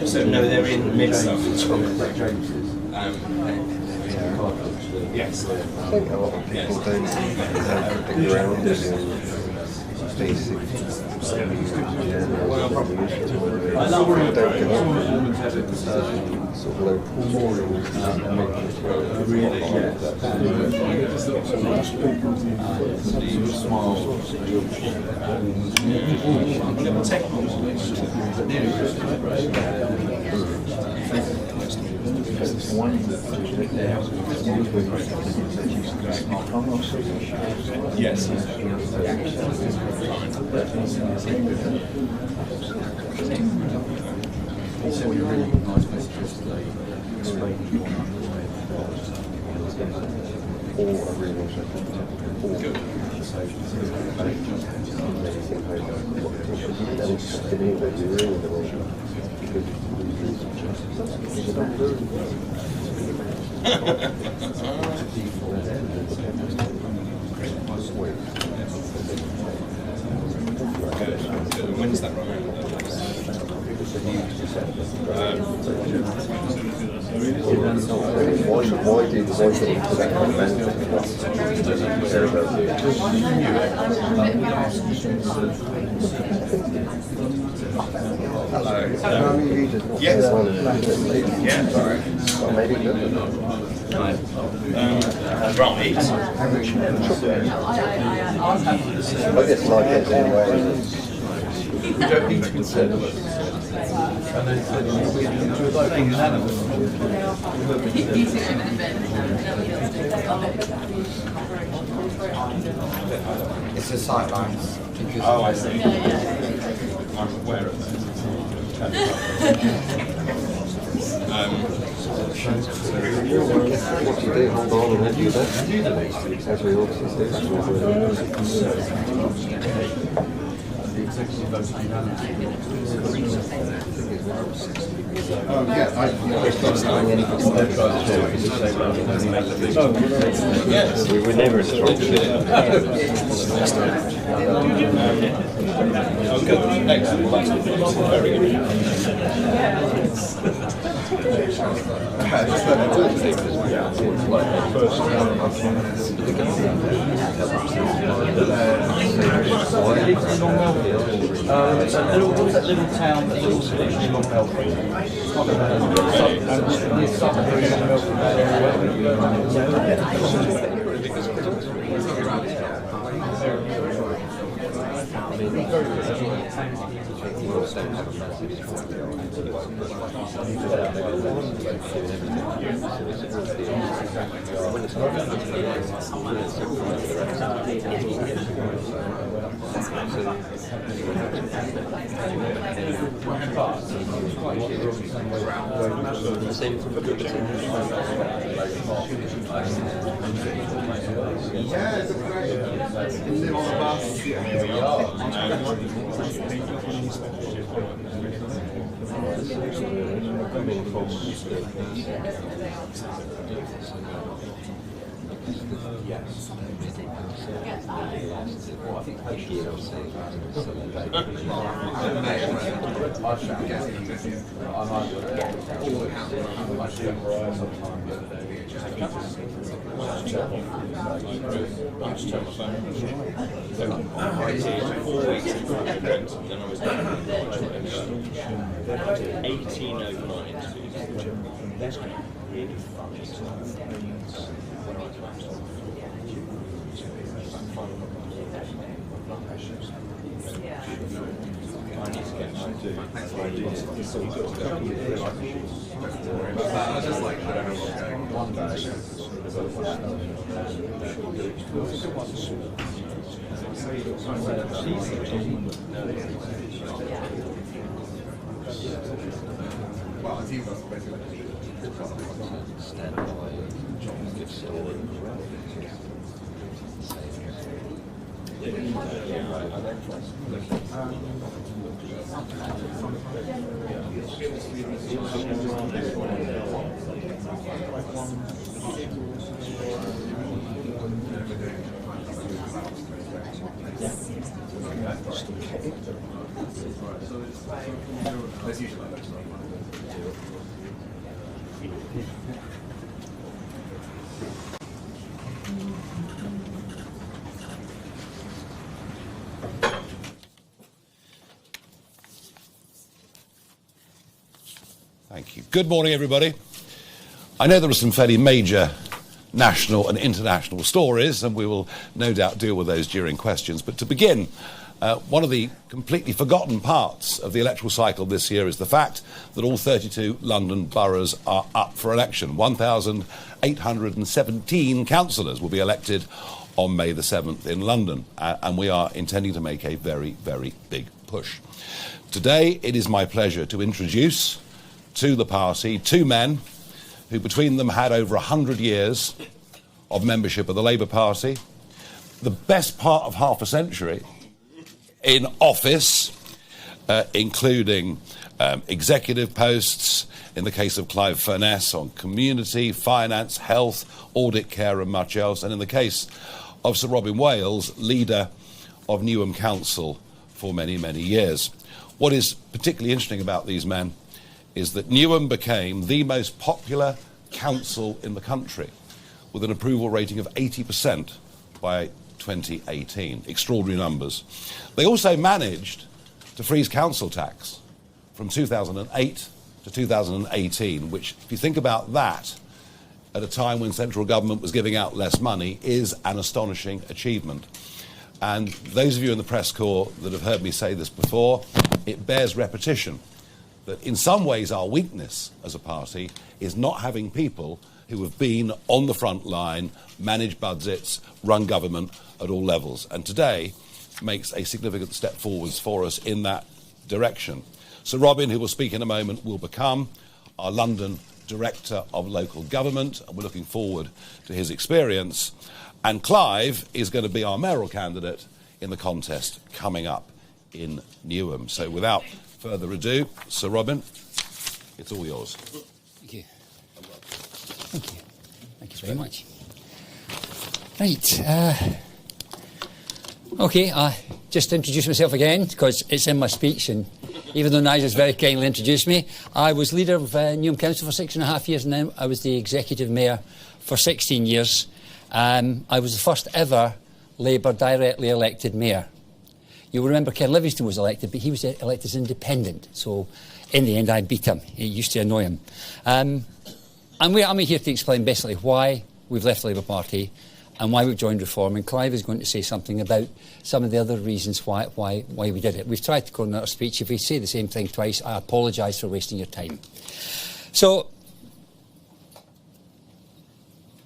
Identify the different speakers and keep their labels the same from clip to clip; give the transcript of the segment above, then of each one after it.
Speaker 1: So no, they're in mid-stuff. Yes.
Speaker 2: I think a lot of people don't dig around in basic sort of local
Speaker 1: Yes. When's that right?
Speaker 2: Why do the voice of that kind of
Speaker 1: Hello. Yes. Yeah, sorry.
Speaker 2: Well, maybe good.
Speaker 1: Right.
Speaker 2: I guess like it anyway.
Speaker 1: We don't need to consider it.
Speaker 3: It's the sightlines.
Speaker 1: Oh, I see. I'm aware of that.
Speaker 2: What do you do? Hold on and do that? As we always
Speaker 1: Yes.
Speaker 2: We were never instructed.
Speaker 1: Oh, good. Excellent. Very good.
Speaker 4: It's a little town that's also literally Long Belfry.
Speaker 5: Thank you. Good morning, everybody. I know there are some fairly major national and international stories, and we will no doubt deal with those during questions. But to begin, one of the completely forgotten parts of the electoral cycle this year is the fact that all 32 London boroughs are up for election. 1,817 councillors will be elected on May the 7th in London, and we are intending to make a very, very big push. Today, it is my pleasure to introduce to the party two men who between them had over 100 years of membership of the Labour Party, the best part of half a century in office, including executive posts, in the case of Clive Furness on community, finance, health, audit, care and much else, and in the case of Sir Robin Wales, leader of Newham Council for many, many years. What is particularly interesting about these men is that Newham became the most popular council in the country with an approval rating of 80% by 2018. Extraordinary numbers. They also managed to freeze council tax from 2008 to 2018, which, if you think about that, at a time when central government was giving out less money, is an astonishing achievement. And those of you in the press corps that have heard me say this before, it bears repetition that in some ways our weakness as a party is not having people who have been on the front line, managed budgets, run government at all levels. And today makes a significant step forwards for us in that direction. Sir Robin, who will speak in a moment, will become our London Director of Local Government, and we're looking forward to his experience. And Clive is going to be our mayoral candidate in the contest coming up in Newham. So without further ado, Sir Robin, it's all yours.
Speaker 6: Thank you. Thank you. Thank you very much. Right. OK, just introduce myself again, because it's in my speech, and even though Nigel's very kindly introduced me, I was leader of Newham Council for 6.5 years, and then I was the executive mayor for 16 years. I was the first ever Labour directly elected mayor. You'll remember Ken Livingstone was elected, but he was elected as independent. So in the end, I beat him. It used to annoy him. And I'm here to explain basically why we've left the Labour Party and why we've joined Reform. And Clive is going to say something about some of the other reasons why we did it. We've tried to coordinate our speech. If we say the same thing twice, I apologise for wasting your time. So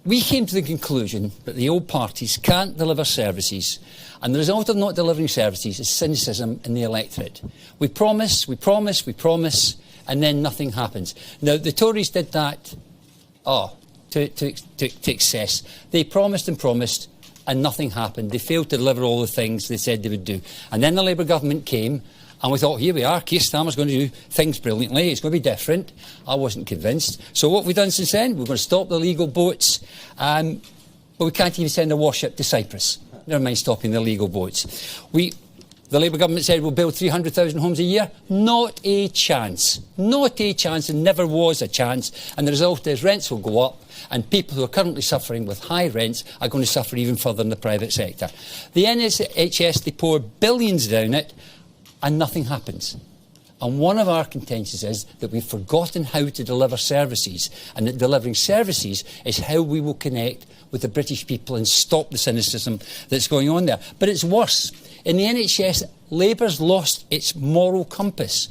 Speaker 6: we came to the conclusion that the old parties can't deliver services, and the result of not delivering services is cynicism in the electorate. We promise, and then nothing happens. Now, the Tories did that to excess. They promised and promised, and nothing happened. They failed to deliver all the things they said they would do. And then the Labour government came, and we thought, here we are, Keir Starmer's going to do things brilliantly, it's going to be different. I wasn't convinced. So what have we done since then? We're going to stop the illegal boats, but we can't even send a warship to Cyprus. Never mind stopping the illegal boats. The Labour government said we'll build 300,000 homes a year. Not a chance. Not a chance, and never was a chance. And the result is rents will go up, and people who are currently suffering with high rents are going to suffer even further in the private sector. The NHS, they pour billions down it, and nothing happens. And one of our contentions is that we've forgotten how to deliver services, and that delivering services is how we will connect with the British people and stop the cynicism that's going on there. But it's worse. In the NHS, Labour's lost its moral compass.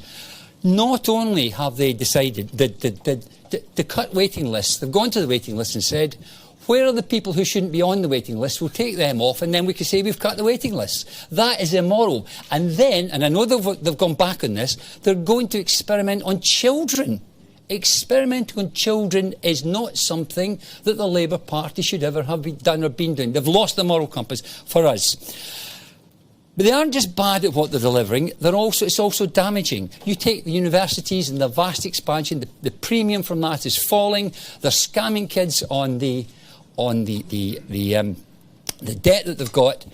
Speaker 6: Not only have they decided to cut waiting lists, they've gone to the waiting list and said, where are the people who shouldn't be on the waiting list? We'll take them off, and then we can say we've cut the waiting list. That is immoral. And then, and I know they've gone back on this, they're going to experiment on children experimenting on children is not something that the Labour Party should ever have done or been doing. They've lost the moral compass for us. But they aren't just bad at what they're delivering, it's also damaging. You take the universities and the vast expansion, the premium from that is falling. They're scamming kids on the debt that they've got.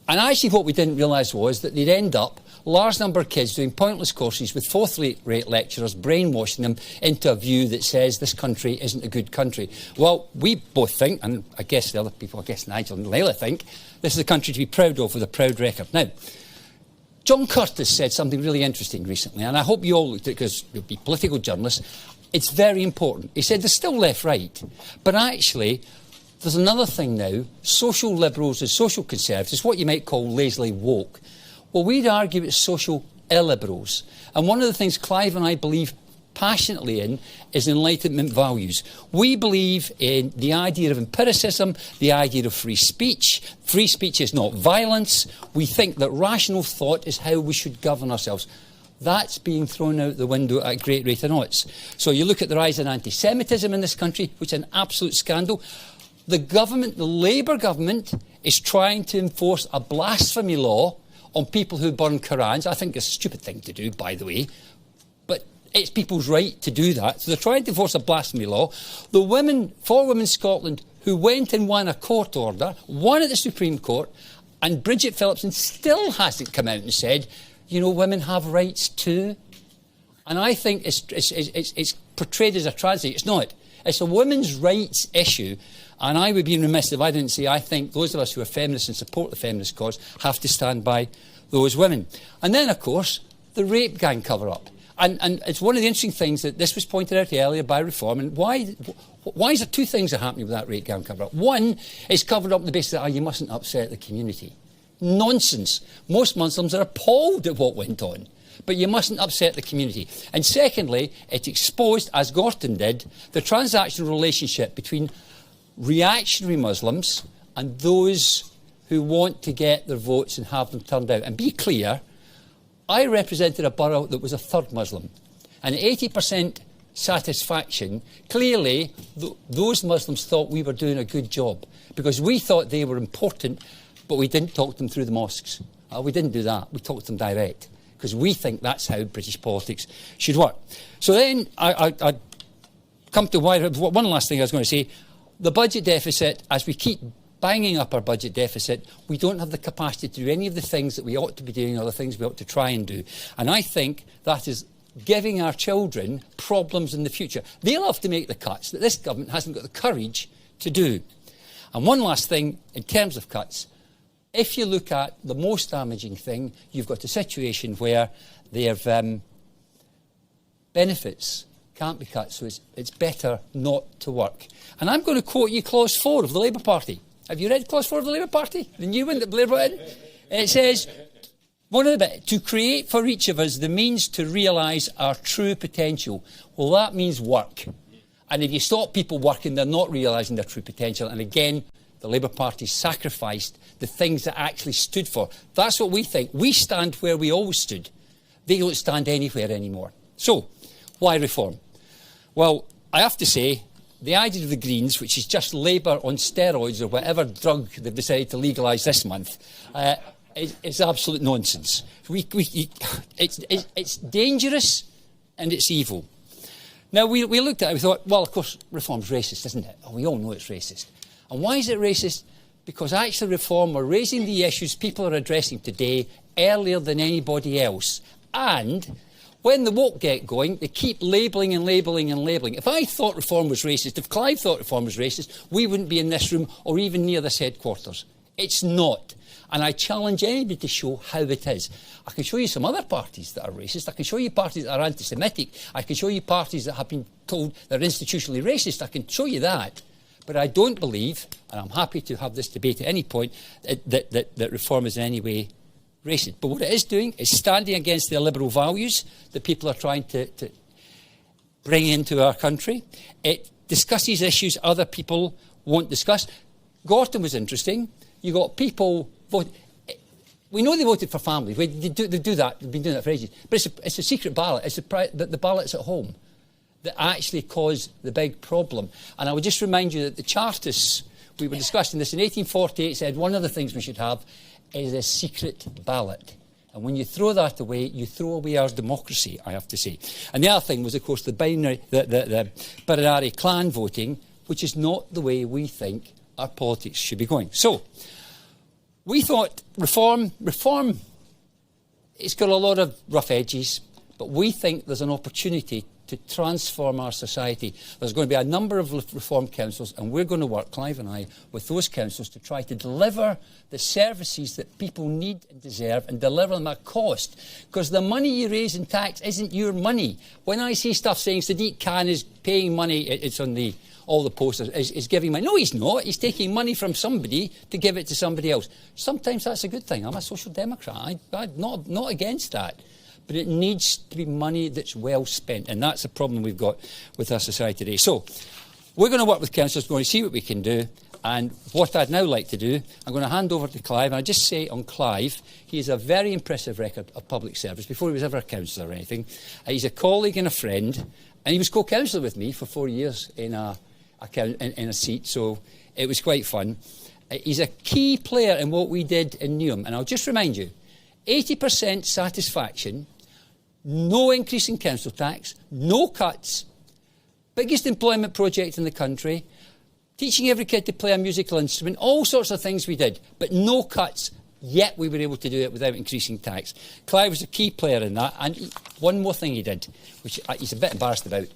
Speaker 6: And actually what we didn't realise was that they'd end up large number of kids doing pointless courses with fourth-rate lecturers brainwashing them into a view that says this country isn't a good country. Well, we both think, and I guess the other people, I guess Nigel and Laila think, this is a country to be proud of with a proud record. Now, John Curtis said something really interesting recently, and I hope you all looked at it because you'll be political journalists. It's very important. He said there's still left-right, but actually there's another thing now, social liberals and social conservatives, what you might call lazily woke. Well, we'd argue it's social illiberals. And one of the things Clive and I believe passionately in is Enlightenment values. We believe in the idea of empiricism, the idea of free speech. Free speech is not violence. We think that rational thought is how we should govern ourselves. That's being thrown out the window at a great rate of knots. So you look at the rise in anti-Semitism in this country, which is an absolute scandal. The government, the Labour government, is trying to enforce a blasphemy law on people who burn Qurans. I think it's a stupid thing to do, by the way, but it's people's right to do that. So they're trying to enforce a blasphemy law. The women, 4 Women Scotland, who went and won a court order, won at the Supreme Court, and Bridget Phillipson still hasn't come out and said, you know, women have rights too. And I think it's portrayed as a tragedy. It's not. It's a women's rights issue. And I would be remiss if I didn't say I think those of us who are feminists and support the feminist cause have to stand by those women. And then, of course, the rape gang cover-up. And it's one of the interesting things that this was pointed out earlier by Reform. And why is there 2 things that are happening with that rape gang cover-up? One, it's covered up on the basis that you mustn't upset the community. Nonsense. Most Muslims are appalled at what went on. But you mustn't upset the community. And secondly, it exposed, as Gorton did, the transactional relationship between reactionary Muslims and those who want to get their votes and have them turned out. And be clear, I represented a borough that was a third Muslim. And 80% satisfaction, clearly those Muslims thought we were doing a good job because we thought they were important, but we didn't talk them through the mosques. We didn't do that. We talked them direct because we think that's how British politics should work. So then I come to one last thing I was going to say. The budget deficit, as we keep banging up our budget deficit, we don't have the capacity to do any of the things that we ought to be doing or the things we ought to try and do. And I think that is giving our children problems in the future. They'll have to make the cuts that this government hasn't got the courage to do. And one last thing, in terms of cuts, if you look at the most damaging thing, you've got a situation where their benefits can't be cut, so it's better not to work. And I'm going to quote you Clause 4 of the Labour Party. Have you read Clause 4 of the Labour Party? The new one that Blair brought in? It says, one of the bit, to create for each of us the means to realise our true potential. Well, that means work. And if you stop people working, they're not realising their true potential. And again, the Labour Party sacrificed the things that actually stood for. That's what we think. We stand where we always stood. They don't stand anywhere anymore. So, why reform? Well, I have to say, the idea of the Greens, which is just Labour on steroids or whatever drug they've decided to legalise this month, is absolute nonsense. It's dangerous and it's evil. Now, we looked at it, we thought, well, of course, reform's racist, isn't it? Oh, we all know it's racist. And why is it racist? Because actually reform are raising the issues people are addressing today earlier than anybody else. And when the woke get going, they keep labelling and labelling and labelling. If I thought reform was racist, if Clive thought reform was racist, we wouldn't be in this room or even near this headquarters. It's not. And I challenge anybody to show how it is. I can show you some other parties that are racist. I can show you parties that are anti-Semitic. I can show you parties that have been told they're institutionally racist. I can show you that. But I don't believe, and I'm happy to have this debate at any point, that reform is in any way racist. But what it is doing is standing against the liberal values that people are trying to bring into our country. It discusses issues other people won't discuss. Gorton was interesting. You got people vote. We know they voted for families. They do that. They've been doing that for ages. But it's a secret ballot. It's the ballot's at home. that actually cause the big problem. And I would just remind you that the Chartists, we were discussing this in 1848, said one of the things we should have is a secret ballot. And when you throw that away, you throw away our democracy, I have to say. And the other thing was, of course, the Baranari clan voting, which is not the way we think our politics should be going. So, we thought reform, it's got a lot of rough edges, but we think there's an opportunity to transform our society. There's going to be a number of reform councils, and we're going to work, Clive and I, with those councils to try to deliver the services that people need and deserve and deliver them at cost. Because the money you raise in tax isn't your money. When I see stuff saying Sadiq Khan is paying money, it's on all the posters, is giving money. No, he's not. He's taking money from somebody to give it to somebody else. Sometimes that's a good thing. I'm a social democrat. I'm not against that. But it needs to be money that's well spent, and that's the problem we've got with our society today. So, we're going to work with councillors, we're going to see what we can do, and what I'd now like to do, I'm going to hand over to Clive, and I just say on Clive, he has a very impressive record of public service, before he was ever a councillor or anything. He's a colleague and a friend, and he was co-councillor with me for 4 years in a seat, so it was quite fun. He's a key player in what we did in Newham, and I'll just remind you, 80% satisfaction, no increase in council tax, no cuts, biggest employment project in the country, teaching every kid to play a musical instrument, all sorts of things we did, but no cuts, yet we were able to do it without increasing tax. Clive was a key player in that, and one more thing he did, which he's a bit embarrassed about,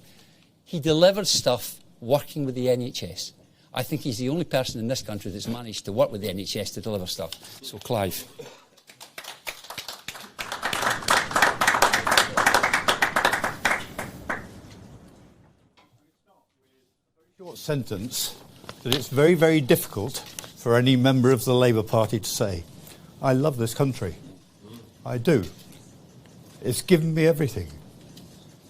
Speaker 6: he delivered stuff working with the NHS. I think he's the only person in this country that's managed to work with the NHS to deliver stuff. So, Clive.
Speaker 7: Short sentence that it's very, very difficult for any member of the Labour Party to say. I love this country. I do. It's given me everything.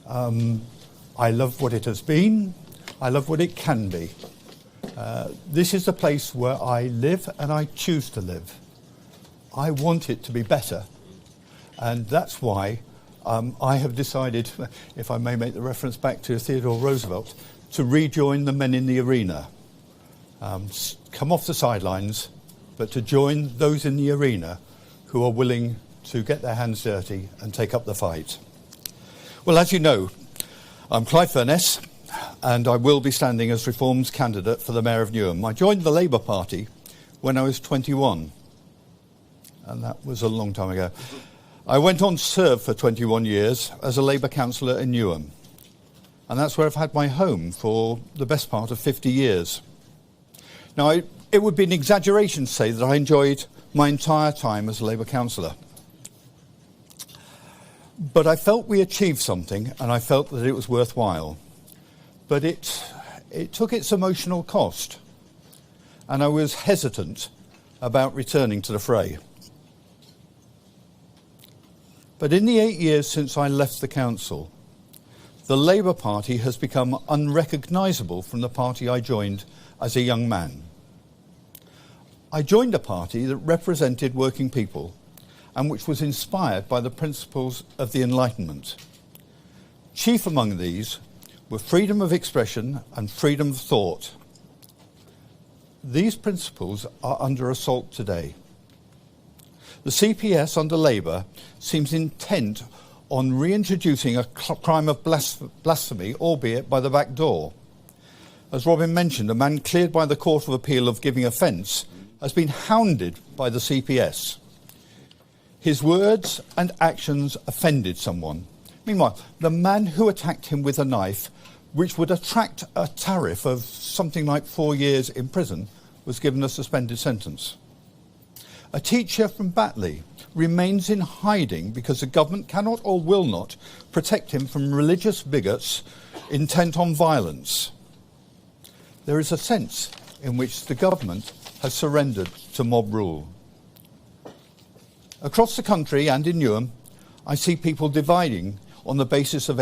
Speaker 7: I love what it has been. I love what it can be. This is a place where I live and I choose to live. I want it to be better. And that's why I have decided, if I may make the reference back to Theodore Roosevelt, to rejoin the men in the arena. Come off the sidelines, but to join those in the arena who are willing to get their hands dirty and take up the fight. Well, as you know, I'm Clive Furness, and I will be standing as Reform's candidate for the Mayor of Newham. I joined the Labour Party when I was 21, and that was a long time ago. I went on to serve for 21 years as a Labour councillor in Newham. And that's where I've had my home for the best part of 50 years. Now, it would be an exaggeration to say that I enjoyed my entire time as a Labour councillor. But I felt we achieved something, and I felt that it was worthwhile. But it took its emotional cost, and I was hesitant about returning to the fray. But in the 8 years since I left the council, the Labour Party has become unrecognisable from the party I joined as a young man. I joined a party that represented working people and which was inspired by the principles of the Enlightenment. Chief among these were freedom of expression and freedom of thought. These principles are under assault today. The CPS under Labour seems intent on reintroducing a crime of blasphemy, albeit by the back door. As Robin mentioned, a man cleared by the Court of Appeal of giving offence has been hounded by the CPS. His words and actions offended someone. Meanwhile, the man who attacked him with a knife, which would attract a tariff of something like 4 years in prison, was given a suspended sentence. A teacher from Batley remains in hiding because the government cannot or will not protect him from religious bigots intent on violence. There is a sense in which the government has surrendered to mob rule. Across the country and in Newham, I see people dividing on the basis of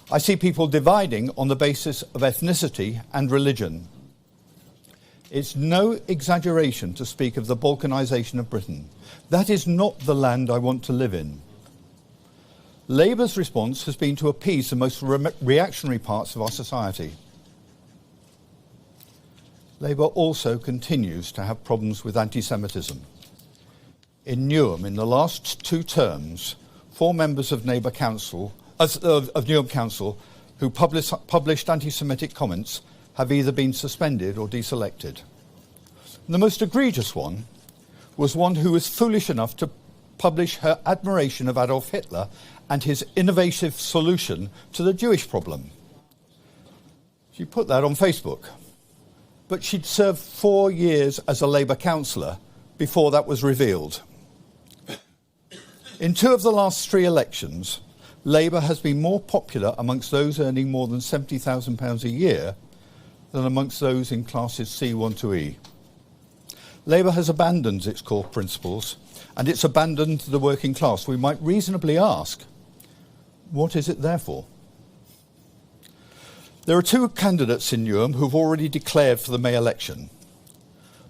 Speaker 7: I see people dividing on the basis of ethnicity and religion. It's no exaggeration to speak of the balkanisation of Britain. That is not the land I want to live in. Labour's response has been to appease the most reactionary parts of our society. Labour also continues to have problems with anti-Semitism. In Newham, in the last 2 terms, 4 members of Newham Council who published anti-Semitic comments have either been suspended or deselected. And the most egregious one was one who was foolish enough to publish her admiration of Adolf Hitler and his innovative solution to the Jewish problem. She put that on Facebook. But she'd served 4 years as a Labour councillor before that was revealed. In 2 of the last 3 elections, Labour has been more popular amongst those earning more than £70,000 a year than amongst those in classes C1 to E. Labour has abandoned its core principles and it's abandoned the working class. We might reasonably ask, what is it there for? There are 2 candidates in Newham who've already declared for the May election.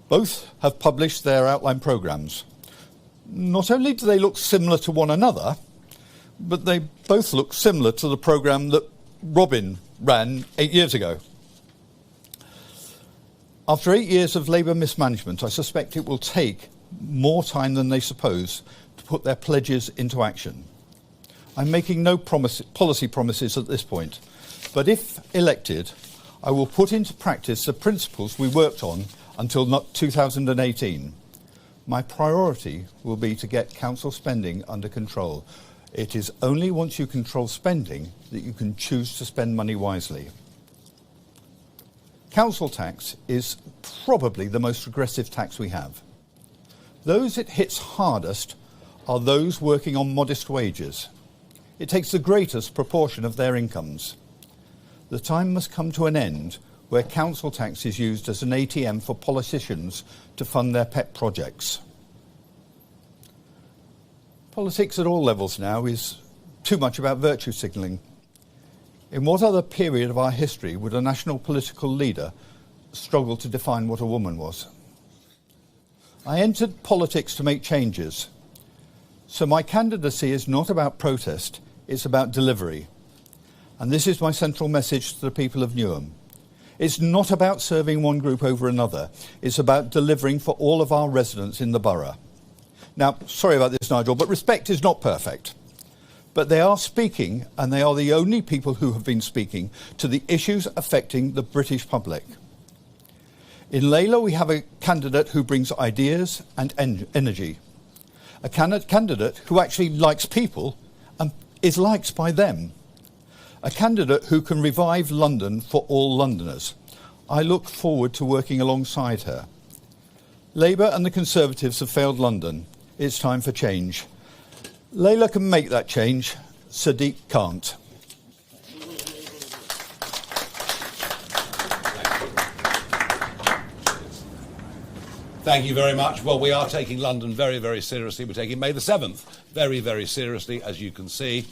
Speaker 7: Both have published their outline programmes. Not only do they look similar to one another, but they both look similar to the programme that Robin ran 8 years ago. After 8 years of Labour mismanagement, I suspect it will take more time than they suppose to put their pledges into action. I'm making no policy promises at this point, but if elected, I will put into practice the principles we worked on until 2018. My priority will be to get council spending under control. It is only once you control spending that you can choose to spend money wisely. Council tax is probably the most regressive tax we have. Those it hits hardest are those working on modest wages. It takes the greatest proportion of their incomes. The time must come to an end where council tax is used as an ATM for politicians to fund their pet projects. Politics at all levels now is too much about virtue signalling. In what other period of our history would a national political leader struggle to define what a woman was? I entered politics to make changes. So my candidacy is not about protest, it's about delivery. And this is my central message to the people of Newham. It's not about serving one group over another. It's about delivering for all of our residents in the borough. Now, sorry about this, Nigel, but Respect is not perfect. But they are speaking, and they are the only people who have been speaking, to the issues affecting the British public. In Laila, we have a candidate who brings ideas and energy. A candidate who actually likes people and is liked by them. A candidate who can revive London for all Londoners. I look forward to working alongside her. Labour and the Conservatives have failed London. It's time for change. Laila can make that change, Sadiq can't.
Speaker 5: Thank you very much. Well, we are taking London very, very seriously. We're taking May the 7th very, very seriously, as you can see.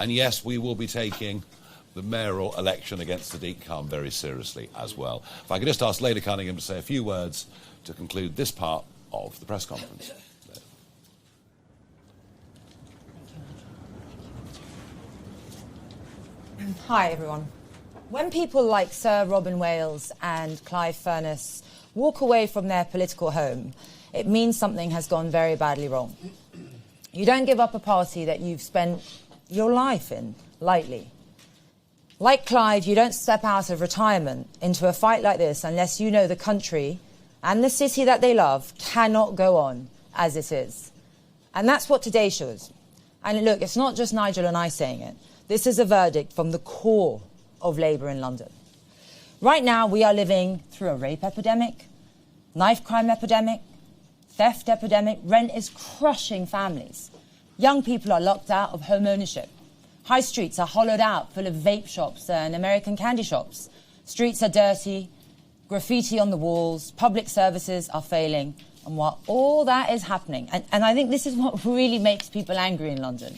Speaker 5: And yes, we will be taking the mayoral election against Sadiq Khan very seriously as well. If I could just ask Laila Cunningham to say a few words to conclude this part of the press conference.
Speaker 8: Hi, everyone. When people like Sir Robin Wales and Clive Furness walk away from their political home, it means something has gone very badly wrong. You don't give up a party that you've spent your life in lightly. Like Clive, you don't step out of retirement into a fight like this unless you know the country and the city that they love cannot go on as it is. And that's what today shows. And look, it's not just Nigel and I saying it. This is a verdict from the core of Labour in London. Right now, we are living through a rape epidemic, knife crime epidemic, theft epidemic. Rent is crushing families. Young people are locked out of home ownership. High streets are hollowed out, full of vape shops and American candy shops. Streets are dirty, graffiti on the walls, public services are failing. And while all that is happening, and I think this is what really makes people angry in London,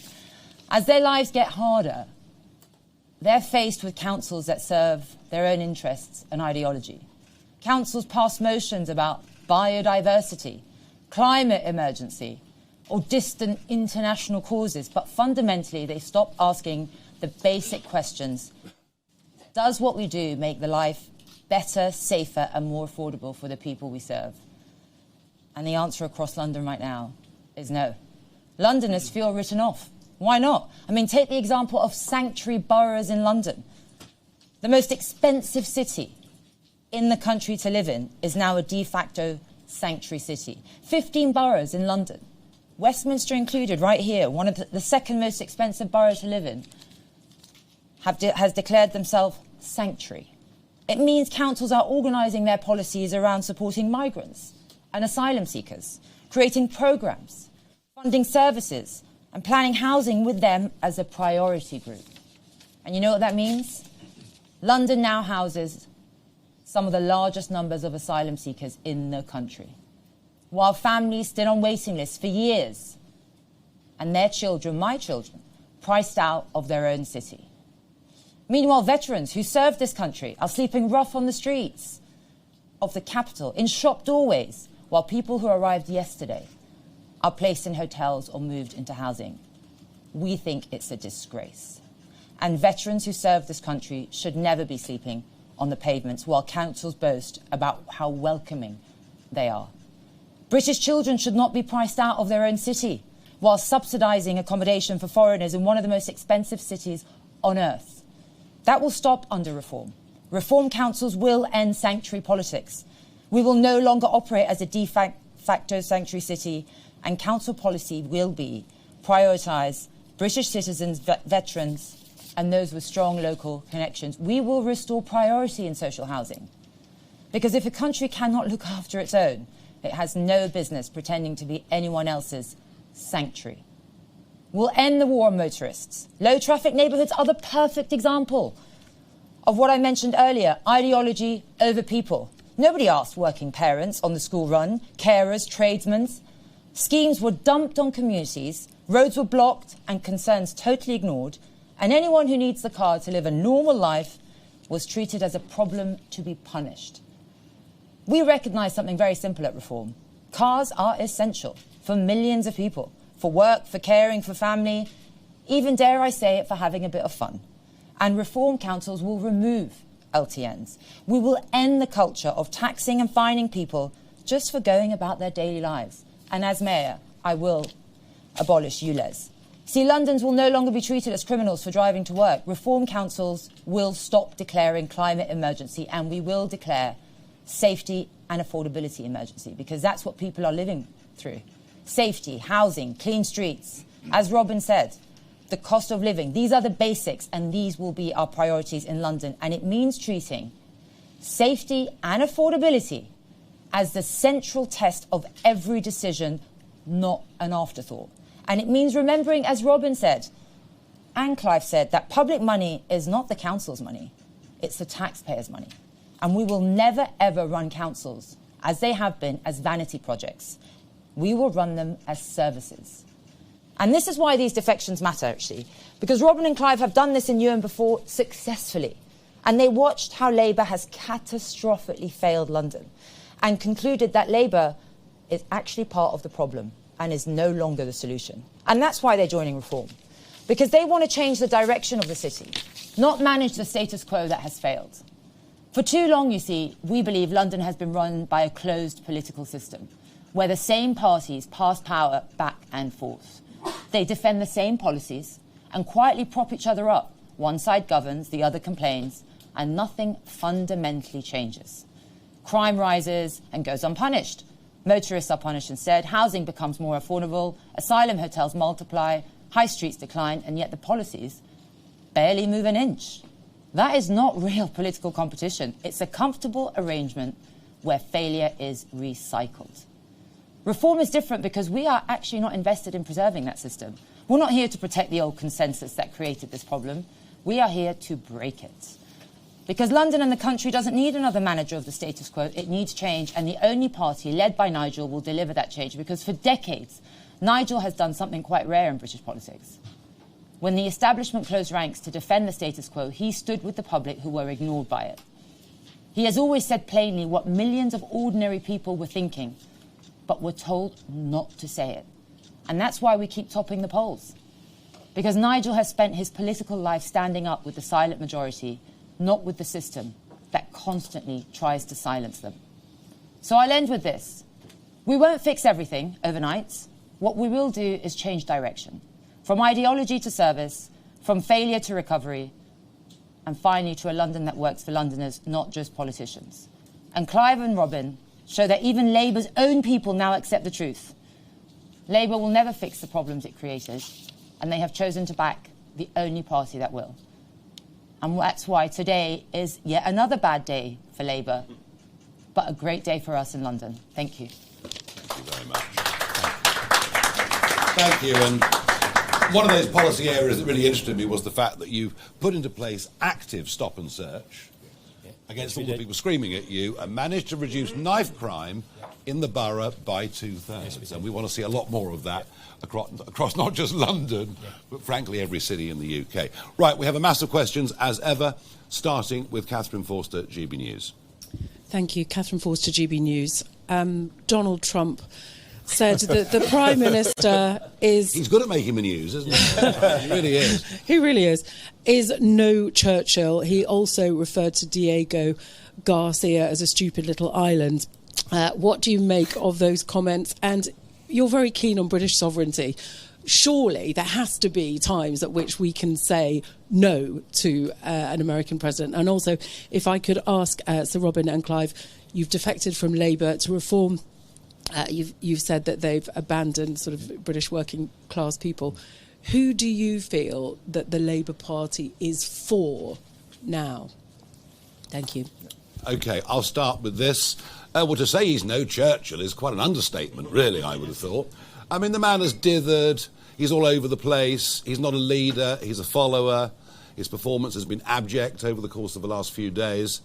Speaker 8: as their lives get harder, they're faced with councils that serve their own interests and ideology. Councils pass motions about biodiversity, climate emergency, or distant international causes, but fundamentally they stop asking the basic questions. Does what we do make the life better, safer and more affordable for the people we serve? And the answer across London right now is no. Londoners feel written off. Why not? I mean, take the example of sanctuary boroughs in London. The most expensive city in the country to live in is now a de facto sanctuary city. 15 boroughs in London, Westminster included, right here, one of the second most expensive boroughs to live in, has declared themselves sanctuary. It means councils are organising their policies around supporting migrants and asylum seekers, creating programmes, funding services and planning housing with them as a priority group. And you know what that means? London now houses some of the largest numbers of asylum seekers in the country, while families stood on waiting lists for years and their children, my children, priced out of their own city. Meanwhile, veterans who served this country are sleeping rough on the streets of the capital, in shop doorways, while people who arrived yesterday are placed in hotels or moved into housing. We think it's a disgrace. And veterans who served this country should never be sleeping on the pavements while councils boast about how welcoming they are. British children should not be priced out of their own city while subsidising accommodation for foreigners in one of the most expensive cities on earth. That will stop under reform. Reform councils will end sanctuary politics. We will no longer operate as a de facto sanctuary city, and council policy will be prioritise British citizens, veterans and those with strong local connections. We will restore priority in social housing. Because if a country cannot look after its own, it has no business pretending to be anyone else's sanctuary. We'll end the war on motorists. Low traffic neighbourhoods are the perfect example of what I mentioned earlier, ideology over people. Nobody asked working parents on the school run, carers, tradesmen. Schemes were dumped on communities, roads were blocked and concerns totally ignored, and anyone who needs the car to live a normal life was treated as a problem to be punished. We recognise something very simple at Reform. Cars are essential for millions of people, for work, for caring, for family, even, dare I say it, for having a bit of fun. And Reform councils will remove LTNs. We will end the culture of taxing and fining people just for going about their daily lives. And as Mayor, I will abolish ULEZ. See, Londoners will no longer be treated as criminals for driving to work. Reform councils will stop declaring climate emergency, and we will declare safety and affordability emergency, because that's what people are living through. Safety, housing, clean streets. As Robin said, the cost of living. These are the basics, and these will be our priorities in London. And it means treating safety and affordability as the central test of every decision, not an afterthought. And it means remembering, as Robin said, and Clive said, that public money is not the council's money, it's the taxpayers' money. And we will never, ever run councils, as they have been, as vanity projects. We will run them as services. And this is why these defections matter, actually, because Robin and Clive have done this in Newham before successfully. And they watched how Labour has catastrophically failed London and concluded that Labour is actually part of the problem and is no longer the solution. And that's why they're joining Reform, because they want to change the direction of the city, not manage the status quo that has failed. For too long, you see, we believe London has been run by a closed political system, where the same parties pass power back and forth. They defend the same policies and quietly prop each other up. One side governs, the other complains, and nothing fundamentally changes. Crime rises and goes unpunished. Motorists are punished instead, housing becomes more affordable, asylum hotels multiply, high streets decline, and yet the policies barely move an inch. That is not real political competition. It's a comfortable arrangement where failure is recycled. Reform is different because we are actually not invested in preserving that system. We're not here to protect the old consensus that created this problem. We are here to break it. Because London and the country doesn't need another manager of the status quo. It needs change, and the only party led by Nigel will deliver that change, because for decades, Nigel has done something quite rare in British politics. When the establishment closed ranks to defend the status quo, he stood with the public who were ignored by it. He has always said plainly what millions of ordinary people were thinking, but were told not to say it. And that's why we keep topping the polls. Because Nigel has spent his political life standing up with the silent majority, not with the system that constantly tries to silence them. So I'll end with this. We won't fix everything overnight. What we will do is change direction. From ideology to service, from failure to recovery, and finally to a London that works for Londoners, not just politicians. And Clive and Robin show that even Labour's own people now accept the truth. Labour will never fix the problems it created, and they have chosen to back the only party that will. And that's why today is yet another bad day for Labour, but a great day for us in London. Thank you.
Speaker 5: Thank you very much. Thank you. And one of those policy areas that really interested me was the fact that you've put into place active stop and search against all the people screaming at you and managed to reduce knife crime in the borough by 2/3. And we want to see a lot more of that across not just London, but frankly every city in the UK. Right, we have a mass of questions as ever, starting with Catherine Forster, GB News.
Speaker 9: Thank you, Catherine Forster, GB News. Donald Trump said that the Prime Minister is...
Speaker 5: He's good at making the news, isn't he? He really is.
Speaker 9: He really is no Churchill. He also referred to Diego Garcia as a stupid little island. What do you make of those comments? And you're very keen on British sovereignty. Surely there has to be times at which we can say no to an American president. And also, if I could ask Sir Robin and Clive, you've defected from Labour to reform. You've said that they've abandoned sort of British working class people. Who do you feel that the Labour Party is for now? Thank you.
Speaker 5: OK, I'll start with this. Well, to say he's no Churchill is quite an understatement, really, I would have thought. I mean, the man has dithered, he's all over the place, he's not a leader, he's a follower. His performance has been abject over the course of the last few days,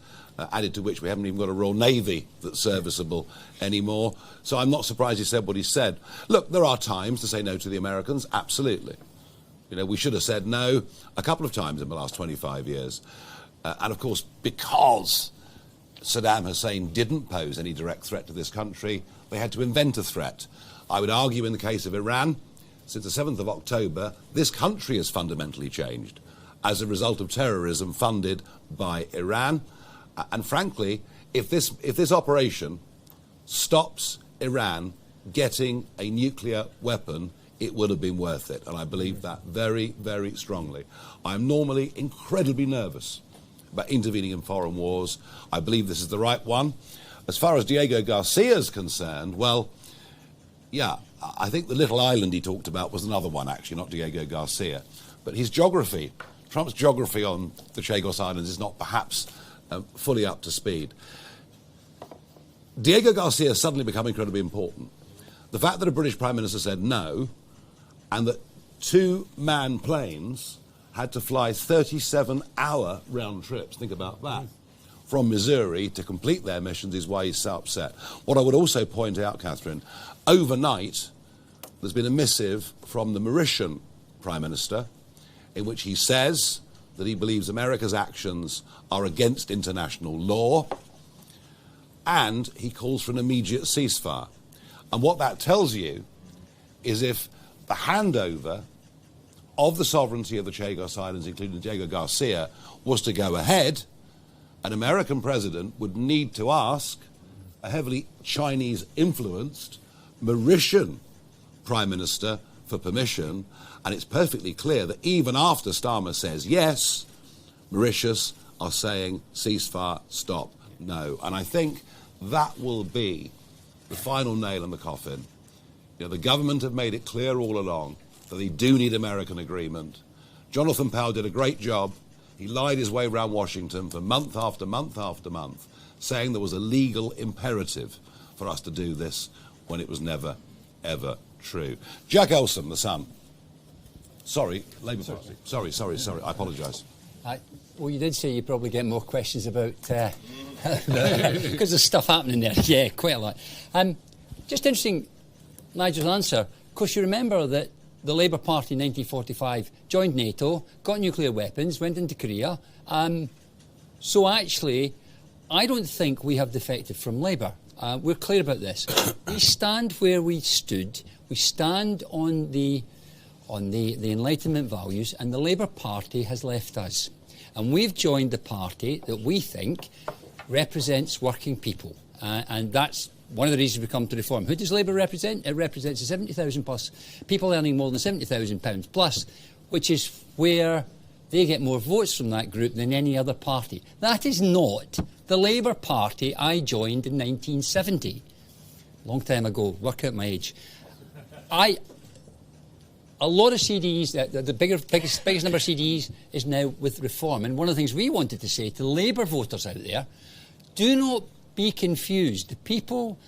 Speaker 5: added to which we haven't even got a Royal Navy that's serviceable anymore. So I'm not surprised he said what he said. Look, there are times to say no to the Americans, absolutely. You know, we should have said no a couple of times in the last 25 years. And of course, because Saddam Hussein didn't pose any direct threat to this country, they had to invent a threat. I would argue in the case of Iran, since the 7th of October, this country has fundamentally changed as a result of terrorism funded by Iran. And frankly, if this operation stops Iran getting a nuclear weapon, it would have been worth it. And I believe that very, very strongly. I'm normally incredibly nervous about intervening in foreign wars. I believe this is the right one. As far as Diego Garcia is concerned, well, yeah, I think the little island he talked about was another one, actually, not Diego Garcia. But his geography, Trump's geography on the Chagos Islands is not perhaps fully up to speed. Diego Garcia has suddenly become incredibly important. The fact that a British Prime Minister said no, and that 2-man planes had to fly 37-hour round trips, think about that, from Missouri to complete their missions is why he's so upset. What I would also point out, Catherine, overnight there's been a missive from the Mauritian Prime Minister in which he says that he believes America's actions are against international law, and he calls for an immediate ceasefire. And what that tells you is if the handover of the sovereignty of the Chagos Islands, including Diego Garcia, was to go ahead, an American president would need to ask a heavily Chinese-influenced Mauritian Prime Minister for permission, and it's perfectly clear that even after Starmer says yes, Mauritius are saying ceasefire, stop, no. And I think that will be the final nail in the coffin. You know, the government have made it clear all along that they do need American agreement. Jonathan Powell did a great job. He lied his way around Washington for month after month after month, saying there was a legal imperative for us to do this when it was never, ever true. Jack Elsom, The Sun. Sorry, Labour Party. Sorry. I apologise.
Speaker 6: Well, you did say you probably get more questions about... because there's stuff happening there. Yeah, quite a lot. Just interesting, Nigel's answer. Of course, you remember that the Labour Party in 1945 joined NATO, got nuclear weapons, went into Korea. So actually, I don't think we have defected from Labour. We're clear about this. We stand where we stood. We stand on the Enlightenment values, and the Labour Party has left us. And we've joined the party that we think represents working people. And that's one of the reasons we come to reform. Who does Labour represent? It represents the 70,000 plus people earning more than £70,000 plus, which is where they get more votes from that group than any other party. That is not the Labour Party I joined in 1970. Long time ago. Work out my age. A lot of CDs, the biggest number of CDs is now with reform. And one of the things we wanted to say to Labour voters out there, do not be confused. The people,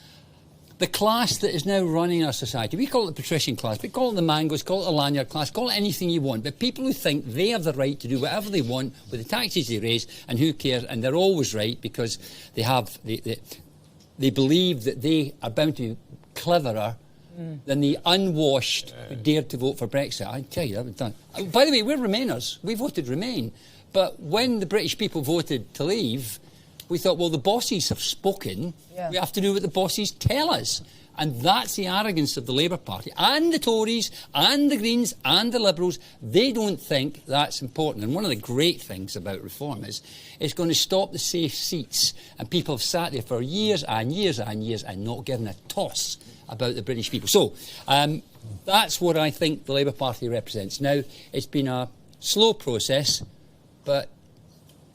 Speaker 6: the class that is now running our society, we call it the patrician class, we call it the mangoes, call it the lanyard class, call it anything you want, but people who think they have the right to do whatever they want with the taxes they raise, and who cares, and they're always right because they believe that they are bound to be cleverer than the unwashed who dared to vote for Brexit. I tell you, that was done. By the way, we're Remainers. We voted Remain. But when the British people voted to leave, we thought, well, the bosses have spoken. Yeah. We have to do what the bosses tell us. And that's the arrogance of the Labour Party and the Tories and the Greens and the Liberals. They don't think that's important. And one of the great things about reform is it's going to stop the safe seats. And people have sat there for years and years and years and not given a toss about the British people. So that's what I think the Labour Party represents. Now, it's been a slow process, but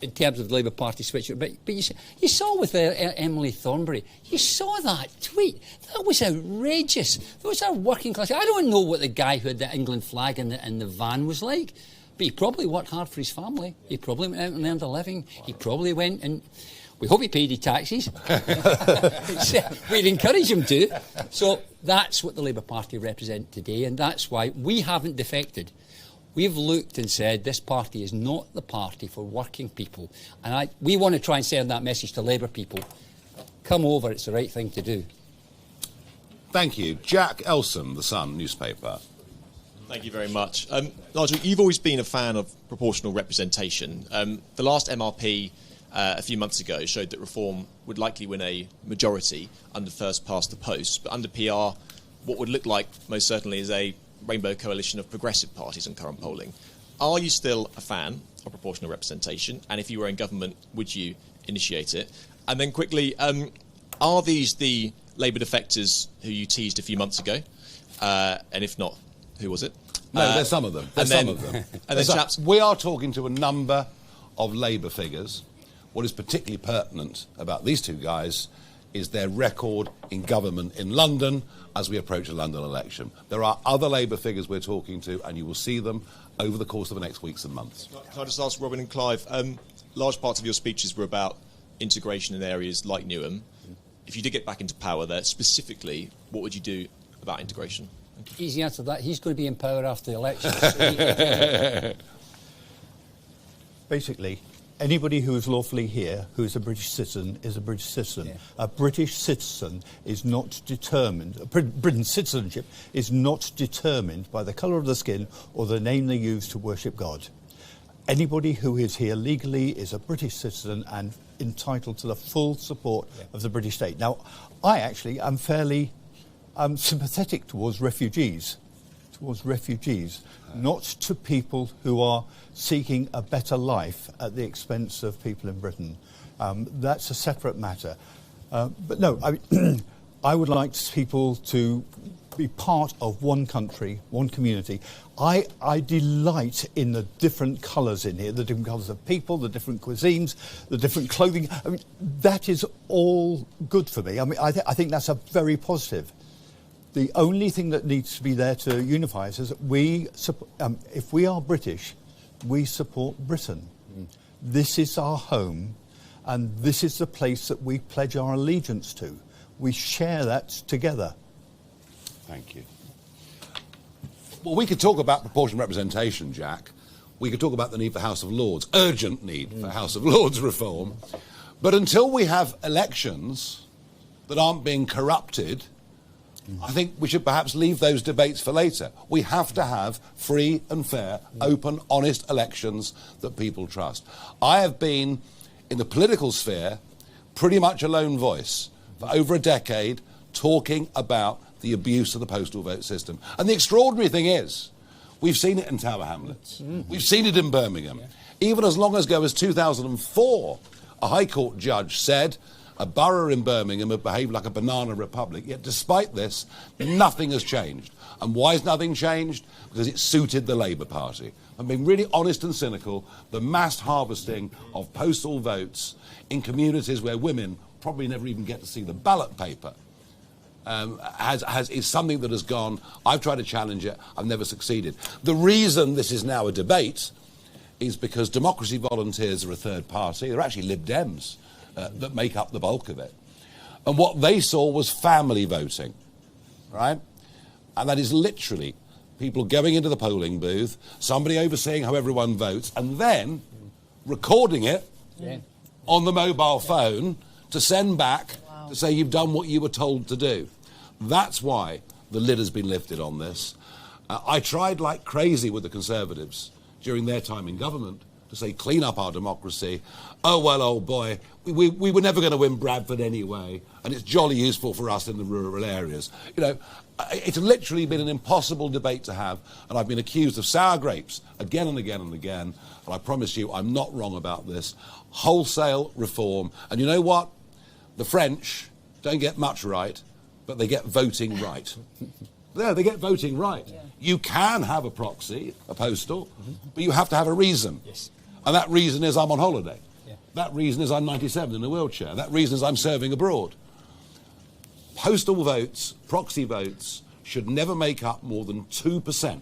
Speaker 6: in terms of the Labour Party switch. But you saw with Emily Thornberry, you saw that tweet. That was outrageous. Those are working class. I don't know what the guy who had the England flag in the van was like, but he probably worked hard for his family. He probably went out and earned a living. He probably went and... We hope he paid his taxes. We'd encourage him to. So that's what the Labour Party represent today, and that's why we haven't defected. We've looked and said this party is not the party for working people. And we want to try and send that message to Labour people. Come over, it's the right thing to do.
Speaker 5: Thank you. Jack Elson, The Sun newspaper.
Speaker 10: Thank you very much. Nigel, you've always been a fan of proportional representation. The last MRP a few months ago showed that Reform would likely win a majority under first past the post, but under PR, what would look like most certainly is a rainbow coalition of progressive parties in current polling. Are you still a fan of proportional representation? And if you were in government, would you initiate it? And then quickly, are these the Labour defectors who you teased a few months ago? And if not, who was it?
Speaker 5: No, there's some of them. There's some of them. And then chaps, we are talking to a number of Labour figures. What is particularly pertinent about these two guys is their record in government in London as we approach a London election. There are other Labour figures we're talking to, and you will see them over the course of the next weeks and months.
Speaker 10: Can I just ask Robin and Clive, large parts of your speeches were about integration in areas like Newham. If you did get back into power there, specifically, what would you do about integration?
Speaker 6: Easy answer to that. He's going to be in power after the election.
Speaker 7: Basically, anybody who is lawfully here, who is a British citizen, is a British citizen. Yeah. A British citizen is not determined, Britain's citizenship is not determined by the colour of the skin or the name they use to worship God. Anybody who is here legally is a British citizen and entitled to the full support of the British state. Now, I actually am fairly sympathetic towards refugees, not to people who are seeking a better life at the expense of people in Britain. That's a separate matter. But no, I would like people to be part of one country, one community. I delight in the different colours in here, the different colours of people, the different cuisines, the different clothing. I mean, that is all good for me. I mean, I think that's a very positive. The only thing that needs to be there to unify us is that if we are British, we support Britain. This is our home, and this is the place that we pledge our allegiance to. We share that together.
Speaker 5: Thank you. Well, we could talk about proportional representation, Jack. We could talk about the need for House of Lords, urgent need for House of Lords reform. But until we have elections that aren't being corrupted, I think we should perhaps leave those debates for later. We have to have free and fair, open, honest elections that people trust. I have been in the political sphere pretty much a lone voice for over a decade talking about the abuse of the postal vote system. And the extraordinary thing is, we've seen it in Tower Hamlets. We've seen it in Birmingham. Even as long ago as 2004, a High Court judge said a borough in Birmingham had behaved like a banana republic. Yet despite this, nothing has changed. And why has nothing changed? Because it suited the Labour Party. I'm being really honest and cynical. The mass harvesting of postal votes in communities where women probably never even get to see the ballot paper is something that has gone. I've tried to challenge it. I've never succeeded. The reason this is now a debate is because Democracy Volunteers are a third party. They're actually Lib Dems that make up the bulk of it. And what they saw was family voting, right? And that is literally people going into the polling booth, somebody overseeing how everyone votes, and then recording it on the mobile phone to send back to say you've done what you were told to do. That's why the lid has been lifted on this. I tried like crazy with the Conservatives during their time in government to say clean up our democracy. Oh, well, old boy, we were never going to win Bradford anyway, and it's jolly useful for us in the rural areas. You know, it's literally been an impossible debate to have, and I've been accused of sour grapes again and again and again, and I promise you I'm not wrong about this. Wholesale reform. And you know what? The French don't get much right, but they get voting right. No, they get voting right. Yeah. You can have a proxy, a postal, but you have to have a reason. Yes. And that reason is I'm on holiday. Yeah. That reason is I'm 97 in a wheelchair. That reason is I'm serving abroad. Postal votes, proxy votes, should never make up more than 2%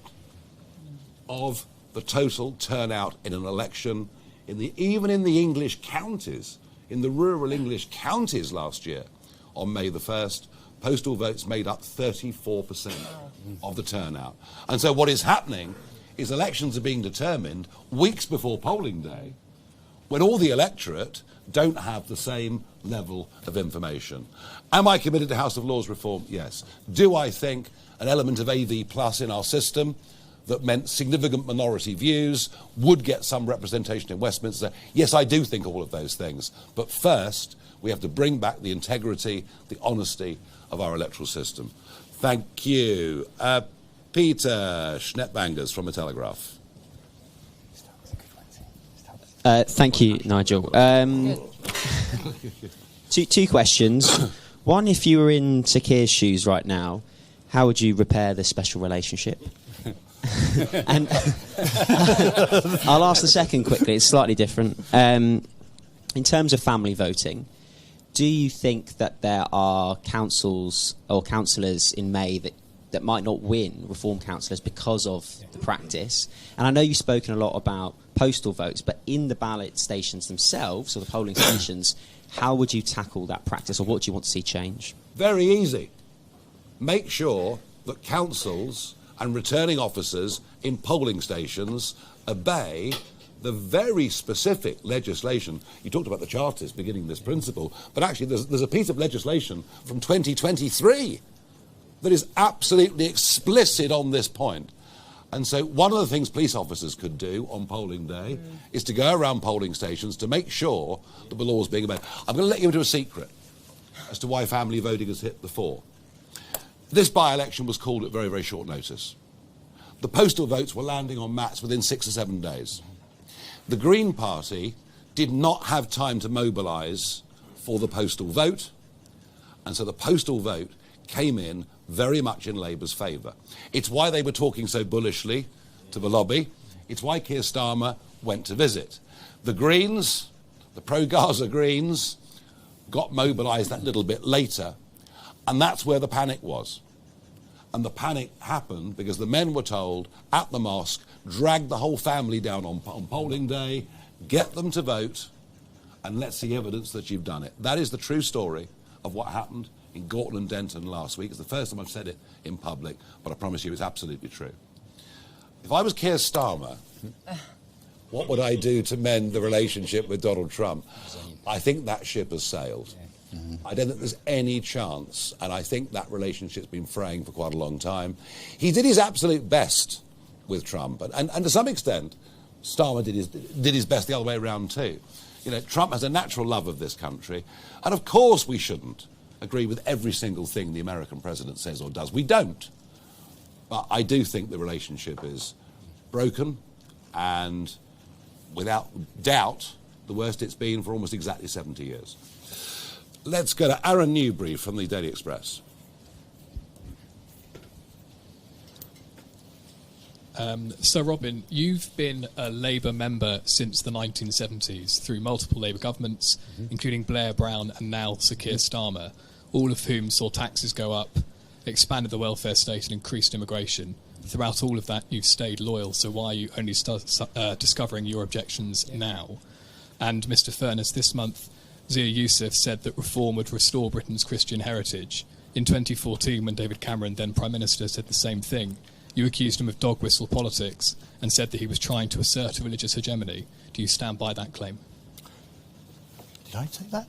Speaker 5: of the total turnout in an election. Even in the English counties, in the rural English counties last year, on May the 1st, postal votes made up 34% of the turnout. And so what is happening is elections are being determined weeks before polling day, when all the electorate don't have the same level of information. Am I committed to House of Lords reform? Yes. Do I think an element of AV plus in our system that meant significant minority views would get some representation in Westminster? Yes, I do think all of those things. But first, we have to bring back the integrity, the honesty of our electoral system. Thank you. Peter Schnettbangers from The Telegraph.
Speaker 11: Thank you, Nigel. Two questions. One, if you were in Sir Keir's shoes right now, how would you repair this special relationship? And I'll ask the second quickly. It's slightly different. In terms of family voting, do you think that there are councils or councillors in May that might not win, reform councillors, because of the practice? And I know you've spoken a lot about postal votes, but in the ballot stations themselves, or the polling stations, how would you tackle that practice, or what do you want to see change?
Speaker 5: Very easy. Make sure that councils and returning officers in polling stations obey the very specific legislation. You talked about the Charters beginning this principle, but actually there's a piece of legislation from 2023 that is absolutely explicit on this point. And so one of the things police officers could do on polling day is to go around polling stations to make sure that the law is being obeyed. I'm going to let you into a secret as to why family voting has hit the fore. This by-election was called at very, very short notice. The postal votes were landing on mats within 6 or 7 days. The Green Party did not have time to mobilise for the postal vote, and so the postal vote came in very much in Labour's favour. It's why they were talking so bullishly to the lobby. It's why Keir Starmer went to visit. The Greens, the pro-Gaza Greens, got mobilised that little bit later, and that's where the panic was. And the panic happened because the men were told at the mosque, drag the whole family down on polling day, get them to vote, and let's see evidence that you've done it. That is the true story of what happened in Gorton and Denton last week. It's the first time I've said it in public, but I promise you it's absolutely true. If I was Keir Starmer, what would I do to mend the relationship with Donald Trump? I think that ship has sailed. I don't think there's any chance, and I think that relationship's been fraying for quite a long time. He did his absolute best with Trump, and to some extent, Starmer did his best the other way around too. You know, Trump has a natural love of this country. And of course we shouldn't agree with every single thing the American president says or does. We don't. But I do think the relationship is broken and, without doubt, the worst it's been for almost exactly 70 years. Let's go to Aaron Newbury from the Daily Express.
Speaker 12: Sir Robin, you've been a Labour member since the 1970s through multiple Labour governments, including Blair, Brown and now Sir Keir Starmer, all of whom saw taxes go up, expanded the welfare state and increased immigration. Throughout all of that, you've stayed loyal, so why are you only discovering your objections now? And Mr Furness, this month, Zia Youssef said that reform would restore Britain's Christian heritage. In 2014, when David Cameron, then Prime Minister, said the same thing, you accused him of dog whistle politics and said that he was trying to assert a religious hegemony. Do you stand by that claim?
Speaker 7: Did I say that?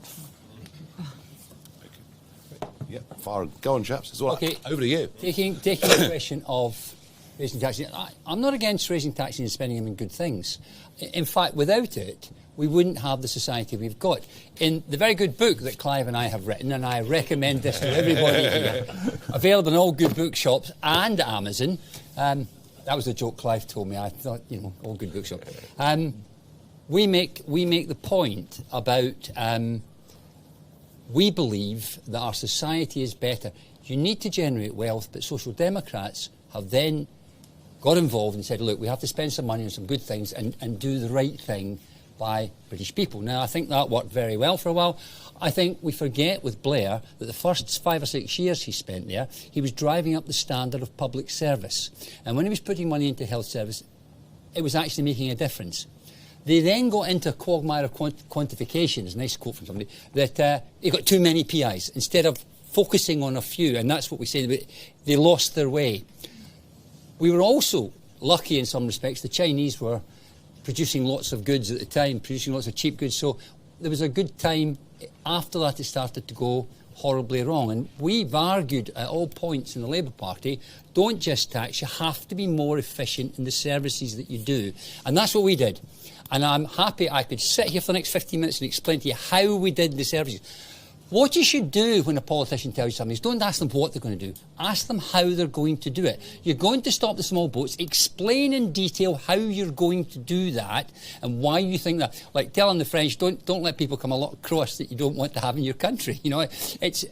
Speaker 5: Yeah, far. Go on, chaps. It's all
Speaker 6: Okay.
Speaker 5: over to you.
Speaker 6: Taking the question of raising taxes, I'm not against raising taxes and spending them in good things. In fact, without it, we wouldn't have the society we've got. In the very good book that Clive and I have written, and I recommend this to everybody here, available in all good bookshops and Amazon. That was a joke Clive told me. I thought, you know, all good bookshops. We make the point about we believe that our society is better. You need to generate wealth, but Social Democrats have then got involved and said, look, we have to spend some money on some good things and do the right thing by British people. Now, I think that worked very well for a while. I think we forget with Blair that the first 5 or 6 years he spent there, he was driving up the standard of public service. And when he was putting money into health service, it was actually making a difference. They then got into a quagmire of quantification, there's a nice quote from somebody, that he got too many PIs instead of focusing on a few, and that's what we say, they lost their way. We were also lucky in some respects. The Chinese were producing lots of goods at the time, producing lots of cheap goods, so there was a good time. After that, it started to go horribly wrong, and we've argued at all points in the Labour Party, don't just tax, you have to be more efficient in the services that you do, and that's what we did. And I'm happy I could sit here for the next 15 minutes and explain to you how we did the services. What you should do when a politician tells you something is don't ask them what they're going to do. Ask them how they're going to do it. You're going to stop the small boats. Explain in detail how you're going to do that and why you think that. Like telling the French, don't let people come across that you don't want to have in your country. You know, it's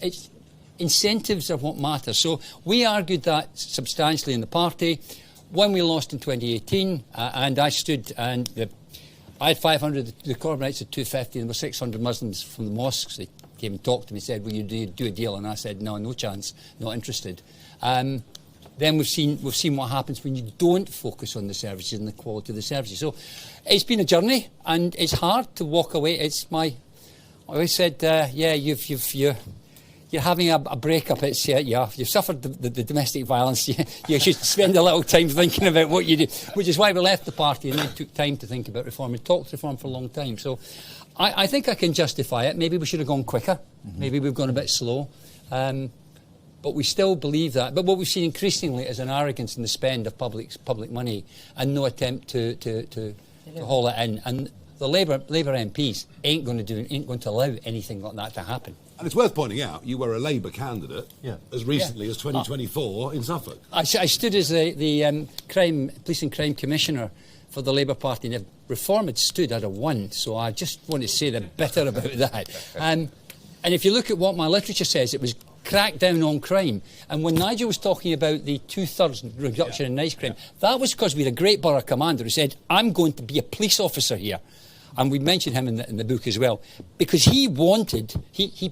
Speaker 6: incentives are what matter. So we argued that substantially in the party. When we lost in 2018, and I stood and I had 500, the Corbynites had 250, and there were 600 Muslims from the mosques. They came and talked to me, said, will you do a deal? And I said, no chance, not interested. Then we've seen what happens when you don't focus on the services and the quality of the services. So it's been a journey, and it's hard to walk away. I always said, you're having a breakup. It's you've suffered the domestic violence. You should spend a little time thinking about what you do, which is why we left the party and then took time to think about reform. We talked reform for a long time. So I think I can justify it. Maybe we should have gone quicker. Maybe we've gone a bit slow. But we still believe that. But what we've seen increasingly is an arrogance in the spend of public money and no attempt to haul it in. And the Labour MPs ain't going to allow anything like that to happen.
Speaker 5: And it's worth pointing out, you were a Labour candidate as recently as 2024 in Suffolk. I
Speaker 6: stood as the Police and Crime Commissioner for the Labour Party, and if Reform had stood, I'd have won. So I just want to say the better about that. And if you look at what my literature says, it was crack down on crime. And when Nigel was talking about the 2/3 reduction in nice crime, that was because we had a great borough commander who said, I'm going to be a police officer here. And we mentioned him in the book as well, because he wanted, he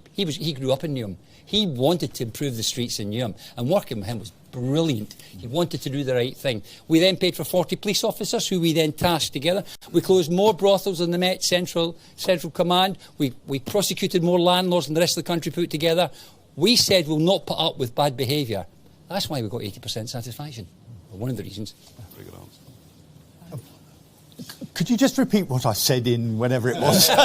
Speaker 6: grew up in Newham. He wanted to improve the streets in Newham, and working with him was brilliant. He wanted to do the right thing. We then paid for 40 police officers, who we then tasked together. We closed more brothels than the Met Central Command. We prosecuted more landlords than the rest of the country put together. We said we'll not put up with bad behaviour. That's why we got 80% satisfaction. One of the reasons.
Speaker 5: Very good answer.
Speaker 7: Could you just repeat what I said in whenever it was?
Speaker 12: So it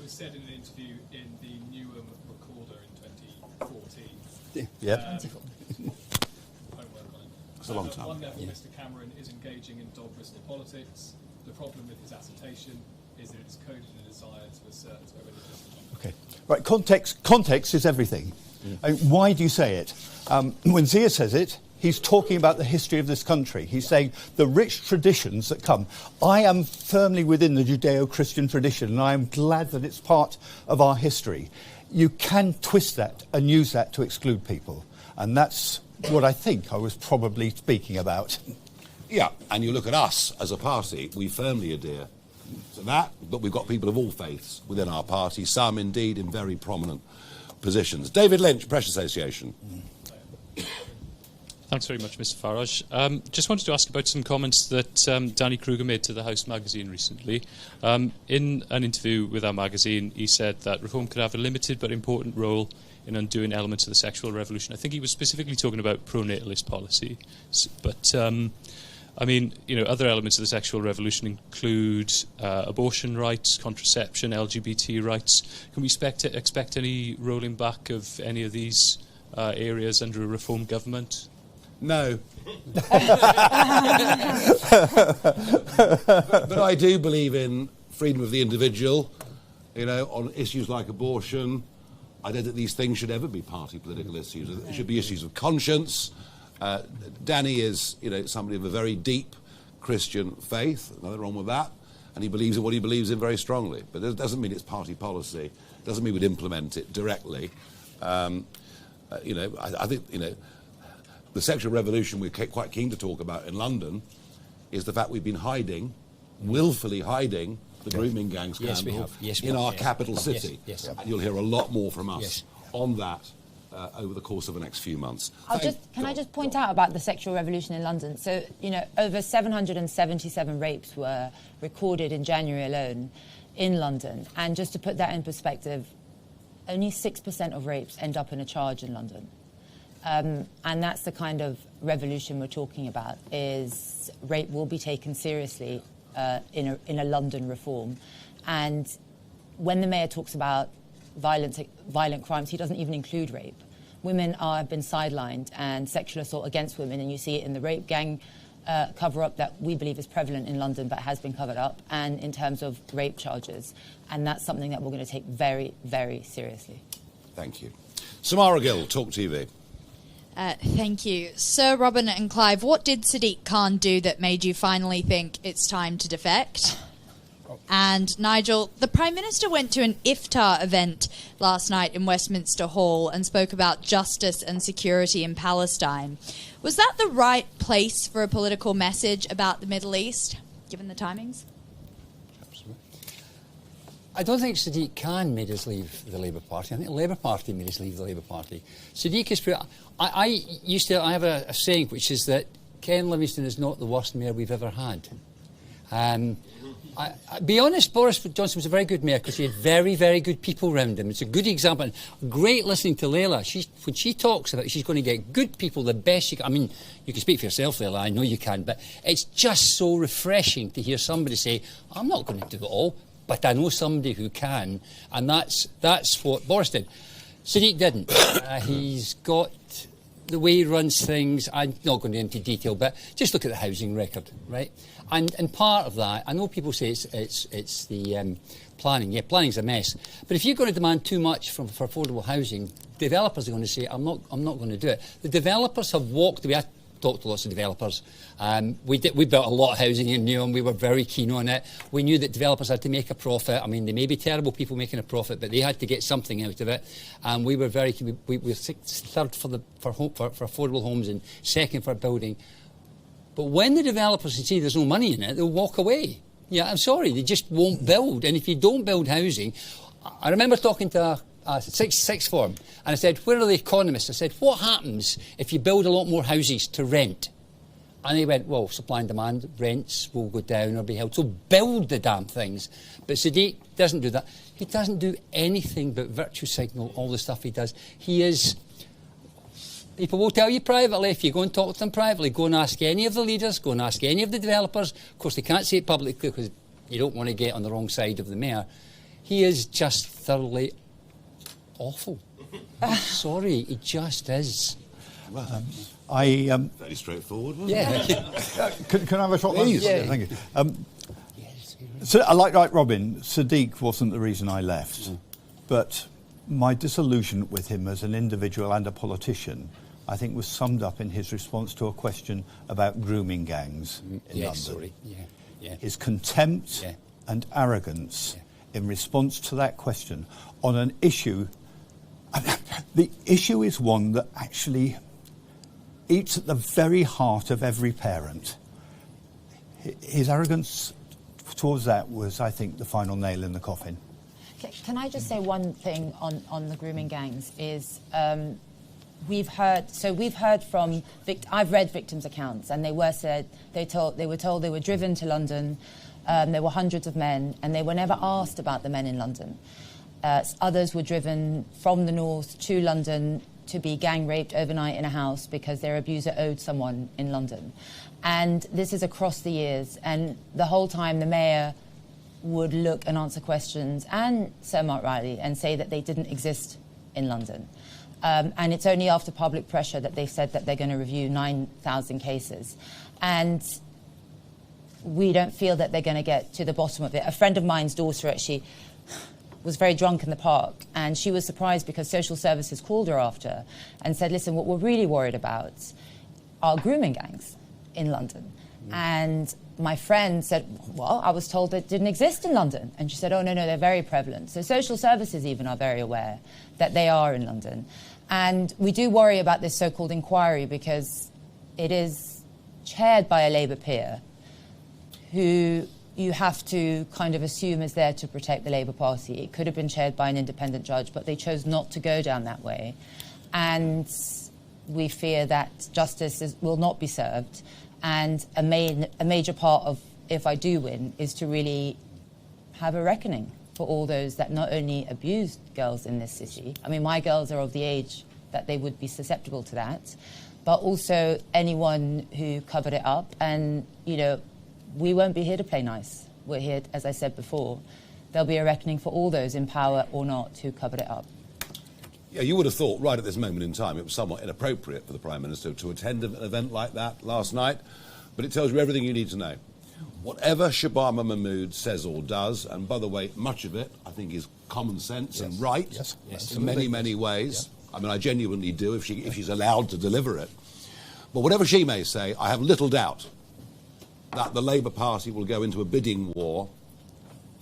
Speaker 12: was said in an interview in the Newham Recorder in 2014.
Speaker 7: Yeah.
Speaker 5: It's a long time.
Speaker 12: At one level, Mr Cameron is engaging in dog whistle politics. The problem with his assertion is that it's coded in a desire to assert a religious agenda.
Speaker 7: Okay. Right, context is everything. Why do you say it? When Zia says it, he's talking about the history of this country. He's saying the rich traditions that come. I am firmly within the Judeo-Christian tradition, and I am glad that it's part of our history. You can twist that and use that to exclude people. And that's what I think I was probably speaking about.
Speaker 5: Yeah, and you look at us as a party, we firmly adhere to that, but we've got people of all faiths within our party, some indeed in very prominent positions. David Lynch, Press Association.
Speaker 13: Thanks very much, Mr. Farage. Just wanted to ask about some comments that Danny Kruger made to the House magazine recently. In an interview with our magazine, he said that reform could have a limited but important role in undoing elements of the sexual revolution. I think he was specifically talking about pro-natalist policy. But, I mean, you know, other elements of the sexual revolution include abortion rights, contraception, LGBT rights. Can we expect any rolling back of any of these areas under a reform government?
Speaker 5: No. But I do believe in freedom of the individual, you know, on issues like abortion. I don't think these things should ever be party political issues. It should be issues of conscience. Danny is, you know, somebody of a very deep Christian faith. Nothing wrong with that. And he believes in what he believes in very strongly. But it doesn't mean it's party policy. It doesn't mean we'd implement it directly. You know, I think, you know, the sexual revolution we're quite keen to talk about in London is the fact we've been hiding, willfully hiding, the grooming gang scandal in our capital city.
Speaker 6: Yes.
Speaker 5: And you'll hear a lot more from us on that over the course of the next few months.
Speaker 8: Can I just point out about the sexual revolution in London? So, you know, over 777 rapes were recorded in January alone in London. And just to put that in perspective, only 6% of rapes end up in a charge in London. And that's the kind of revolution we're talking about, is rape will be taken seriously in a London reform. And when the mayor talks about violent crimes, he doesn't even include rape. Women have been sidelined, and sexual assault against women, and you see it in the rape gang cover-up that we believe is prevalent in London but has been covered up, and in terms of rape charges. And that's something that we're going to take very, very seriously.
Speaker 5: Thank you. Samara Gill, Talk TV.
Speaker 14: Thank you. Sir Robin and Clive, what did Sadiq Khan do that made you finally think it's time to defect? And Nigel, the Prime Minister went to an iftar event last night in Westminster Hall and spoke about justice and security in Palestine. Was that the right place for a political message about the Middle East, given the timings?
Speaker 6: I don't think Sadiq Khan made us leave the Labour Party. I think the Labour Party made us leave the Labour Party. Sadiq is... I have a saying, which is that Ken Livingstone is not the worst mayor we've ever had. Be honest, Boris Johnson was a very good mayor because he had very, very good people around him. It's a good example. Great listening to Laila. When she talks about it, she's going to get good people, the best you can. I mean, you can speak for yourself, Laila, I know you can, but it's just so refreshing to hear somebody say, I'm not going to do it all, but I know somebody who can, and that's what Boris did. Sadiq didn't. He's got the way he runs things. I'm not going into detail, but just look at the housing record, right? And part of that, I know people say it's the planning. Yeah, planning's a mess. But if you're going to demand too much for affordable housing, developers are going to say, I'm not going to do it. The developers have walked away. I talked to lots of developers. We built a lot of housing in Newham. We were very keen on it. We knew that developers had to make a profit. I mean, they may be terrible people making a profit, but they had to get something out of it. And we were very keen. We were third for affordable homes and second for building. But when the developers can see there's no money in it, they'll walk away. Yeah, I'm sorry, they just won't build. And if you don't build housing... I remember talking to a sixth form, and I said, where are the economists? I said, what happens if you build a lot more houses to rent? And they went, well, supply and demand, rents will go down or be held. So build the damn things. But Sadiq doesn't do that. He doesn't do anything but virtue signal all the stuff he does. He is... People will tell you privately, if you go and talk to them privately, go and ask any of the leaders, go and ask any of the developers. Of course, they can't say it publicly because you don't want to get on the wrong side of the mayor. He is just thoroughly awful. Sorry, he just is.
Speaker 5: Well, very straightforward, wasn't
Speaker 6: it?
Speaker 7: Can I have a shot?
Speaker 5: Please.
Speaker 7: Yeah, thank you. So, like Robin, Sadiq wasn't the reason I left, but my disillusionment with him as an individual and a politician, I think, was summed up in his response to a question about grooming gangs in London.
Speaker 6: Sorry. Yeah.
Speaker 7: His contempt and arrogance in response to that question on an issue. The issue is one that actually eats at the very heart of every parent. His arrogance towards that was, I think, the final nail in the coffin.
Speaker 8: Can I just say one thing on the grooming gangs is we've heard from I've read victims' accounts, and they were told they were driven to London. There were hundreds of men, and they were never asked about the men in London. Others were driven from the north to London to be gang raped overnight in a house because their abuser owed someone in London. And this is across the years, and the whole time the mayor would look and answer questions, and Sir Mark Riley, and say that they didn't exist in London. And it's only after public pressure that they've said that they're going to review 9,000 cases. And we don't feel that they're going to get to the bottom of it. A friend of mine's daughter actually was very drunk in the park, and she was surprised because social services called her after and said, listen, what we're really worried about are grooming gangs in London. And my friend said, well, I was told that didn't exist in London. And she said, oh, no, they're very prevalent. So social services even are very aware that they are in London. And we do worry about this so-called inquiry because it is chaired by a Labour peer who you have to kind of assume is there to protect the Labour Party. It could have been chaired by an independent judge, but they chose not to go down that way. And we fear that justice will not be served. And a major part of, if I do win, is to really have a reckoning for all those that not only abused girls in this city. I mean, my girls are of the age that they would be susceptible to that, but also anyone who covered it up. And, you know, we won't be here to play nice. We're here, as I said before, there'll be a reckoning for all those in power or not who covered it up.
Speaker 5: Yeah, you would have thought right at this moment in time it was somewhat inappropriate for the Prime Minister to attend an event like that last night, but it tells you everything you need to know. Whatever Shabama Mahmood says or does, and by the way, much of it, I think, is common sense and right in many, many ways. Yeah. I mean, I genuinely do if she's allowed to deliver it. But whatever she may say, I have little doubt that the Labour Party will go into a bidding war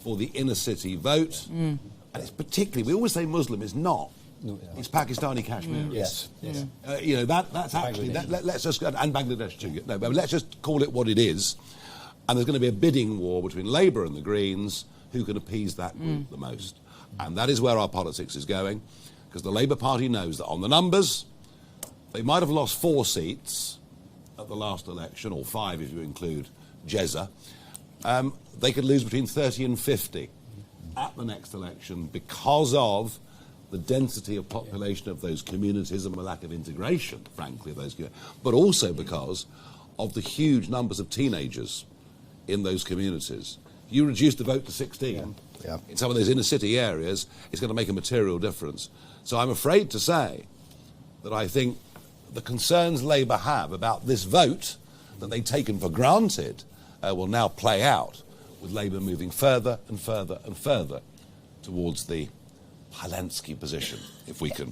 Speaker 5: for the inner city vote. And it's particularly, we always say Muslim, it's not. No, yeah. It's Pakistani Kashmir.
Speaker 7: Yes.
Speaker 5: You know, that's actually, let's just, and Bangladesh too. No, but let's just call it what it is. And there's going to be a bidding war between Labour and the Greens, who can appease that group the most. And that is where our politics is going, because the Labour Party knows that on the numbers, they might have lost 4 seats at the last election, or 5 if you include Jezza. They could lose between 30 and 50 at the next election because of the density of population of those communities and the lack of integration, frankly, of those communities, but also because of the huge numbers of teenagers in those communities. You reduce the vote to 16 in some of those inner city areas, it's going to make a material difference. So I'm afraid to say that I think the concerns Labour have about this vote that they've taken for granted will now play out, with Labour moving further and further and further towards the Helensky position, if we can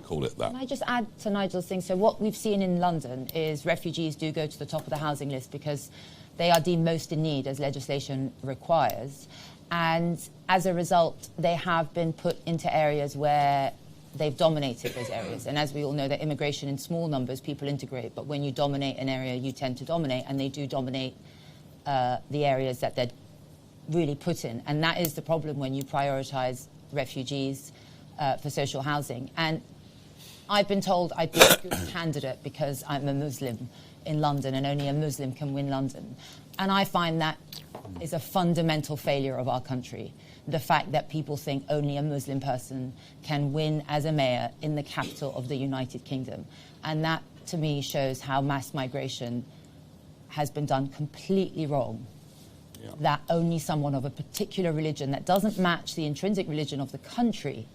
Speaker 5: call it that.
Speaker 8: Can I just add to Nigel's thing? So what we've seen in London is refugees do go to the top of the housing list because they are deemed most in need, as legislation requires. And as a result, they have been put into areas where they've dominated those areas. And as we all know, that immigration in small numbers, people integrate. But when you dominate an area, you tend to dominate. And they do dominate the areas that they're really put in. And that is the problem when you prioritise refugees for social housing. And I've been told I'd be a good candidate because I'm a Muslim in London and only a Muslim can win London. And I find that is a fundamental failure of our country. The fact that people think only a Muslim person can win as a mayor in the capital of the United Kingdom. And that, to me, shows how mass migration has been done completely wrong. Yeah. That only someone of a particular religion that doesn't match the intrinsic religion of the country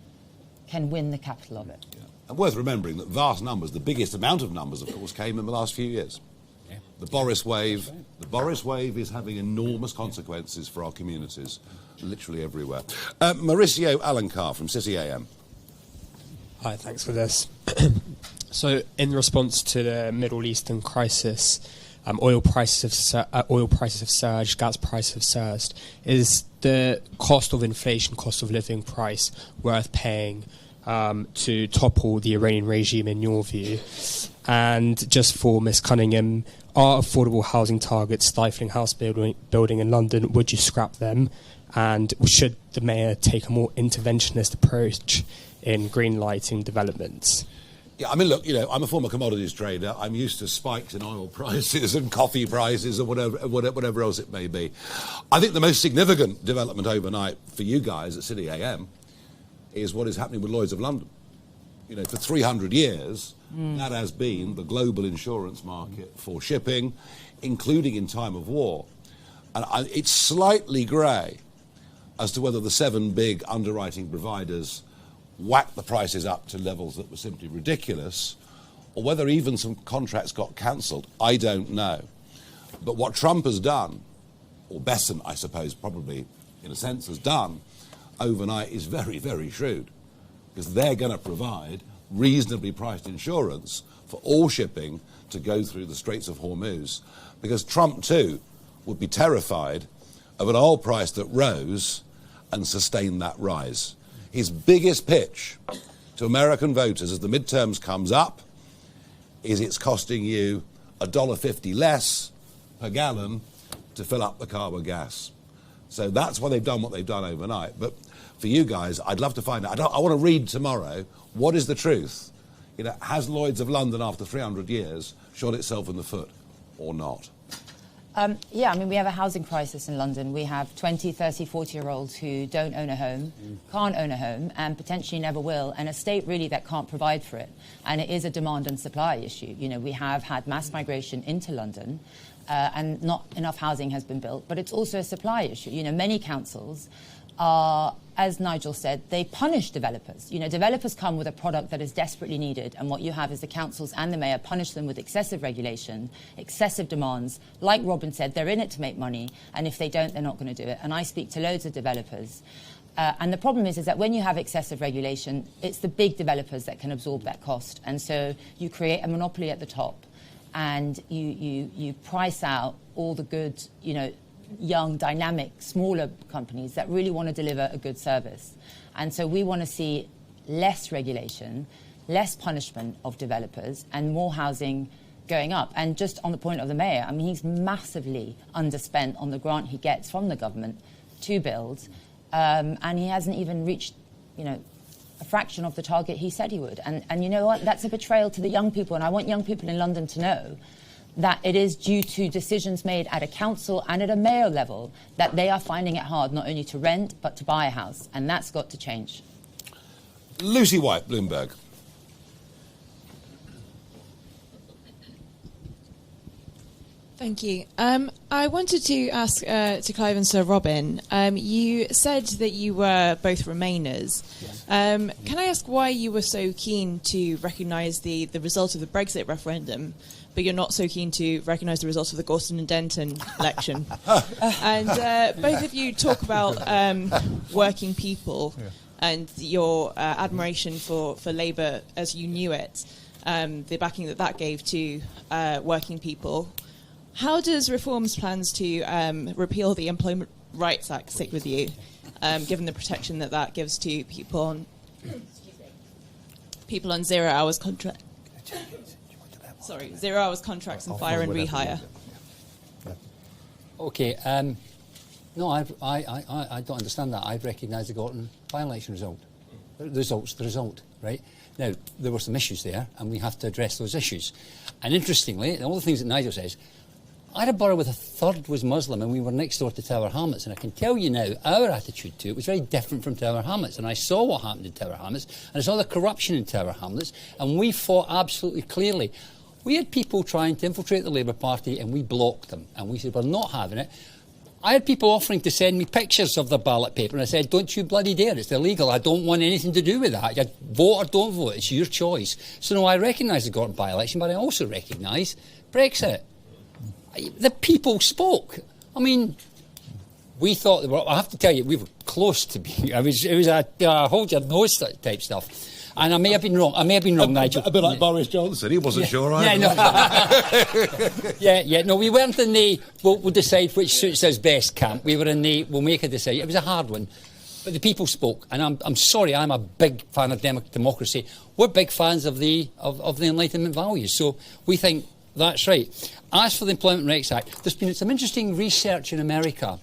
Speaker 8: can win the capital of it.
Speaker 5: Yeah. And worth remembering that vast numbers, the biggest amount of numbers, of course, came in the last few years. Yeah. The Boris wave is having enormous consequences for our communities, literally everywhere. Mauricio Alencar from City AM.
Speaker 15: Hi, thanks for this. So, in response to the Middle Eastern crisis, oil prices have surged, gas prices have surged. Is the cost of inflation, cost of living price worth paying to topple the Iranian regime in your view? And just for Ms Cunningham, are affordable housing targets stifling house building in London? Would you scrap them? And should the mayor take a more interventionist approach in green lighting developments?
Speaker 5: Yeah, I mean, look, I'm a former commodities trader. I'm used to spikes in oil prices and coffee prices or whatever else it may be. I think the most significant development overnight for you guys at City AM is what is happening with Lloyd's of London. For 300 years, that has been the global insurance market for shipping, including in time of war. And it's slightly grey as to whether the 7 big underwriting providers whacked the prices up to levels that were simply ridiculous, or whether even some contracts got cancelled. I don't know. But what Trump has done, or Besson, I suppose, probably in a sense has done, overnight is very, very shrewd, because they're going to provide reasonably priced insurance for all shipping to go through the Straits of Hormuz, because Trump too would be terrified of an oil price that rose and sustained that rise. His biggest pitch to American voters as the midterms comes up is it's costing you $1.50 less per gallon to fill up the car with gas. So that's why they've done what they've done overnight. But for you guys, I'd love to find out. I want to read tomorrow, what is the truth? Has Lloyd's of London, after 300 years, shot itself in the foot or not?
Speaker 8: We have a housing crisis in London. We have 20, 30, 40-year-olds who don't own a home, can't own a home, and potentially never will, and a state really that can't provide for it. And it is a demand and supply issue. We have had mass migration into London, and not enough housing has been built, but it's also a supply issue. Many councils are, as Nigel said, they punish developers. Developers come with a product that is desperately needed, and what you have is the councils and the mayor punish them with excessive regulation, excessive demands. Like Robin said, they're in it to make money, and if they don't, they're not going to do it. And I speak to loads of developers. And the problem is that when you have excessive regulation, it's the big developers that can absorb that cost. And so you create a monopoly at the top, and you price out all the good, young, dynamic, smaller companies that really want to deliver a good service. And so we want to see less regulation, less punishment of developers, and more housing going up. And just on the point of the mayor, he's massively underspent on the grant he gets from the government to build, and he hasn't even reached, a fraction of the target he said he would. And you know what? That's a betrayal to the young people, and I want young people in London to know that it is due to decisions made at a council and at a mayor level that they are finding it hard not only to rent but to buy a house, and that's got to change.
Speaker 5: Lucy White, Bloomberg.
Speaker 16: Thank you. I wanted to ask to Clive and Sir Robin, you said that you were both Remainers. Yes. Can I ask why you were so keen to recognise the result of the Brexit referendum, but you're not so keen to recognise the results of the Gorton and Denton election? And both of you talk about working people and your admiration for Labour as you knew it, the backing that gave to working people. How does Reform's plans to repeal the Employment Rights Act sit with you, given the protection that gives to people on 0 hours contract? 0 hours contracts and fire and rehire.
Speaker 6: Okay. No, I don't understand that. I've recognised the Gorton by-election result. The result, right? Now, there were some issues there, and we have to address those issues. And interestingly, all the things that Nigel says, I had a borough with a third was Muslim, and we were next door to Tower Hamlets, and I can tell you now, our attitude to it was very different from Tower Hamlets, and I saw what happened in Tower Hamlets, and I saw the corruption in Tower Hamlets, and we fought absolutely clearly. We had people trying to infiltrate the Labour Party, and we blocked them, and we said, we're not having it. I had people offering to send me pictures of their ballot paper, and I said, don't you bloody dare, it's illegal, I don't want anything to do with that. You vote or don't vote, it's your choice. So no, I recognise the Gorton by-election, but I also recognise Brexit. The people spoke. I mean, we thought they were, I have to tell you, we were close to being, it was a hold your nose type stuff. And I may have been wrong. Nigel.
Speaker 5: A bit like Boris Johnson. He wasn't sure either.
Speaker 6: No, we weren't in the we'll decide which suits us best camp. We were in the we'll make a decision. It was a hard one. But the people spoke. And I'm sorry, I'm a big fan of democracy. We're big fans of the Enlightenment values. So we think that's right. As for the Employment Rights Act, there's been some interesting research in America.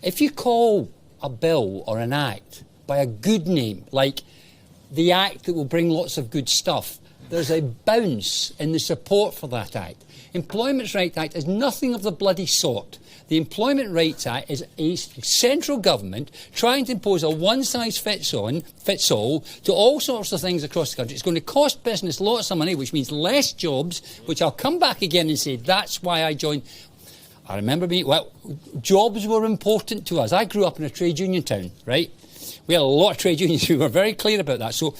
Speaker 6: If you call a bill or an act by a good name, like the act that will bring lots of good stuff, there's a bounce in the support for that act. Employment Rights Act is nothing of the bloody sort. The Employment Rights Act is a central government trying to impose a one-size-fits-all to all sorts of things across the country. It's going to cost business lots of money, which means less jobs, which I'll come back again and say that's why I joined. I remember jobs were important to us. I grew up in a trade union town, right? We had a lot of trade unions. We were very clear about that. So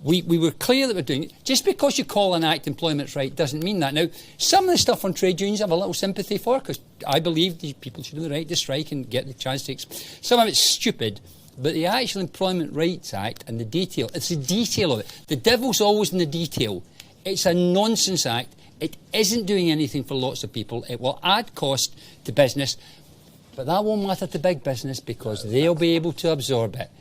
Speaker 6: we were clear that we're doing it. Just because you call an act employment right doesn't mean that. Now, some of the stuff on trade unions I have a little sympathy for, because I believe these people should have the right to strike and get the chance to... Some of it's stupid, but the actual Employment Rights Act and the detail, it's the detail of it. The devil's always in the detail. It's a nonsense act. It isn't doing anything for lots of people. It will add cost to business, but that won't matter to big business because they'll be able to absorb it.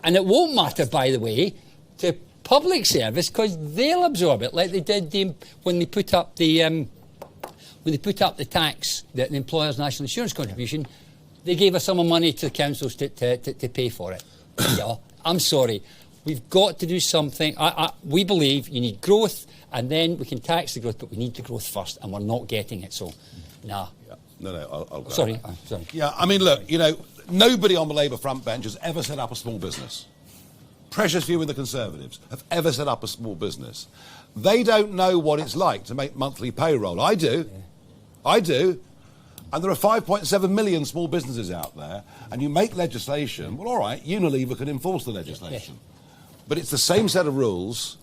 Speaker 6: And it won't matter, by the way, to public service because they'll absorb it, like they did when they put up the tax, the employer's national insurance contribution. They gave a sum of money to the councils to pay for it. I'm sorry, we've got to do something. We believe you need growth, and then we can tax the growth, but we need the growth first, and we're not getting it. So, nah.
Speaker 5: No, I'll go.
Speaker 6: Sorry.
Speaker 5: Yeah, I mean, look, nobody on the Labour front bench has ever set up a small business. Precious few in the Conservatives have ever set up a small business. They don't know what it's like to make monthly payroll. I do. And there are 5.7 million small businesses out there, and you make legislation. Well, all right, Unilever can enforce the legislation. But it's the same set of rules,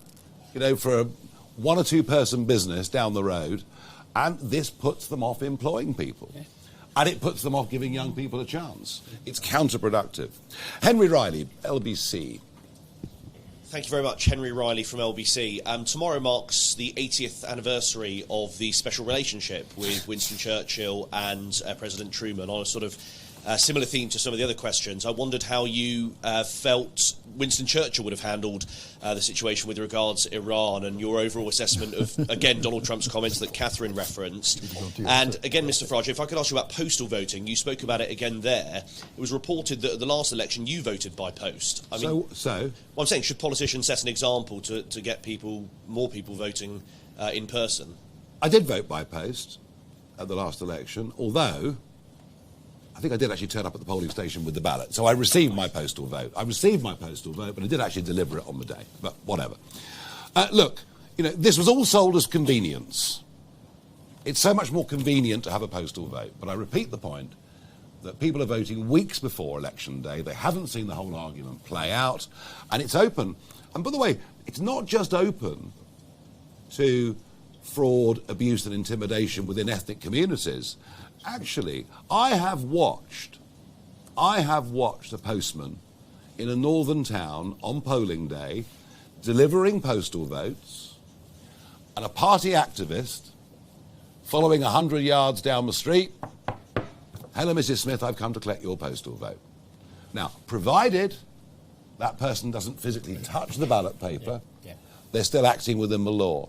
Speaker 5: for a one or two person business down the road, and this puts them off employing people. And it puts them off giving young people a chance. It's counterproductive. Henry Riley, LBC.
Speaker 17: Thank you very much. Henry Riley from LBC. Tomorrow marks the 80th anniversary of the special relationship with Winston Churchill and President Truman. On a sort of similar theme to some of the other questions, I wondered how you felt Winston Churchill would have handled the situation with regards to Iran, and your overall assessment of, again, Donald Trump's comments that Catherine referenced. And again, Mr. Farage, if I could ask you about postal voting, you spoke about it again there. It was reported that at the last election you voted by post. I mean, well, I'm saying, should politicians set an example to get more people voting in person?
Speaker 5: I did vote by post at the last election, although I think I did actually turn up at the polling station with the ballot. So I received my postal vote. But I did actually deliver it on the day. But whatever. Look, this was all sold as convenience. It's so much more convenient to have a postal vote. But I repeat the point that people are voting weeks before election day. They haven't seen the whole argument play out. And it's open. And by the way, it's not just open to fraud, abuse and intimidation within ethnic communities. Actually, I have watched a postman in a northern town on polling day delivering postal votes, and a party activist following 100 yards down the street. Hello, Mrs. Smith, I've come to collect your postal vote. Now, provided that person doesn't physically touch the ballot paper, they're still acting within the law.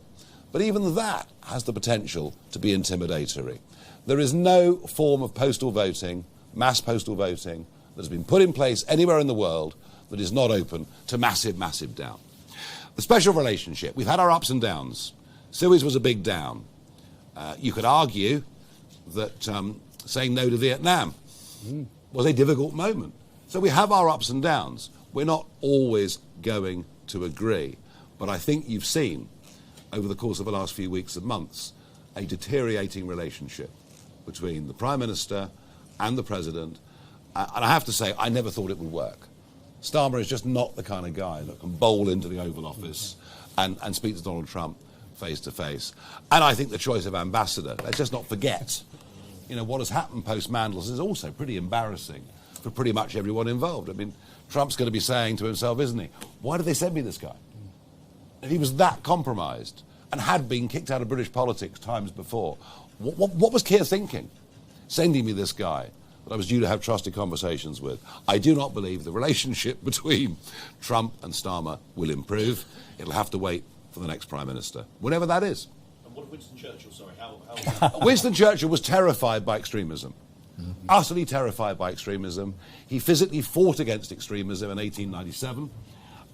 Speaker 5: But even that has the potential to be intimidatory. There is no form of postal voting, mass postal voting, that has been put in place anywhere in the world that is not open to massive, massive doubt. The special relationship. We've had our ups and downs. Suez was a big down. You could argue that saying no to Vietnam was a difficult moment. So we have our ups and downs. We're not always going to agree. But I think you've seen, over the course of the last few weeks and months, a deteriorating relationship between the Prime Minister and the President. And I have to say, I never thought it would work. Starmer is just not the kind of guy that can bowl into the Oval Office and speak to Donald Trump face to face. And I think the choice of ambassador, let's just not forget what has happened post-Mandels is also pretty embarrassing for pretty much everyone involved. I mean, Trump's going to be saying to himself, isn't he, why did they send me this guy? If he was that compromised and had been kicked out of British politics times before, what was Keir thinking, sending me this guy that I was due to have trusted conversations with? I do not believe the relationship between Trump and Starmer will improve. It'll have to wait for the next Prime Minister, whenever that is.
Speaker 17: And what of Winston Churchill, sorry?
Speaker 5: Winston Churchill was terrified by extremism. Utterly terrified by extremism. He physically fought against extremism in 1897,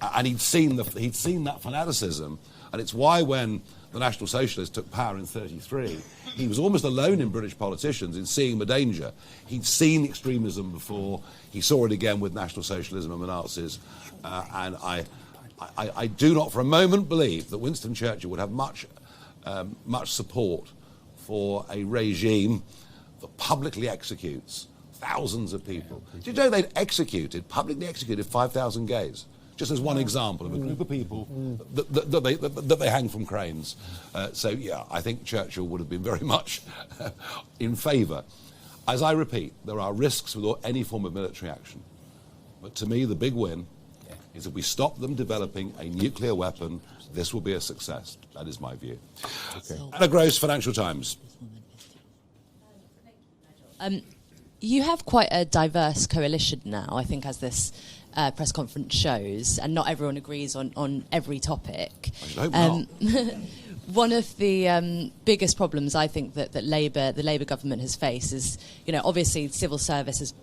Speaker 5: and he'd seen that fanaticism, and it's why when the National Socialists took power in 1933, he was almost alone in British politicians in seeing the danger. He'd seen extremism before. He saw it again with National Socialism and the Nazis, and I do not for a moment believe that Winston Churchill would have much support for a regime that publicly executes thousands of people. Do you know they'd publicly executed 5,000 gays? Just as one example of a group of people that they hang from cranes. So, yeah, I think Churchill would have been very much in favour. As I repeat, there are risks with any form of military action. But to me, the big win is if we stop them developing a nuclear weapon, this will be a success. That is my view. Okay. Anna Gross, Financial Times.
Speaker 18: You have quite a diverse coalition now, I think, as this press conference shows, and not everyone agrees on every topic.
Speaker 5: I should hope not.
Speaker 18: One of the biggest problems I think that the Labour government has faced is, obviously civil service has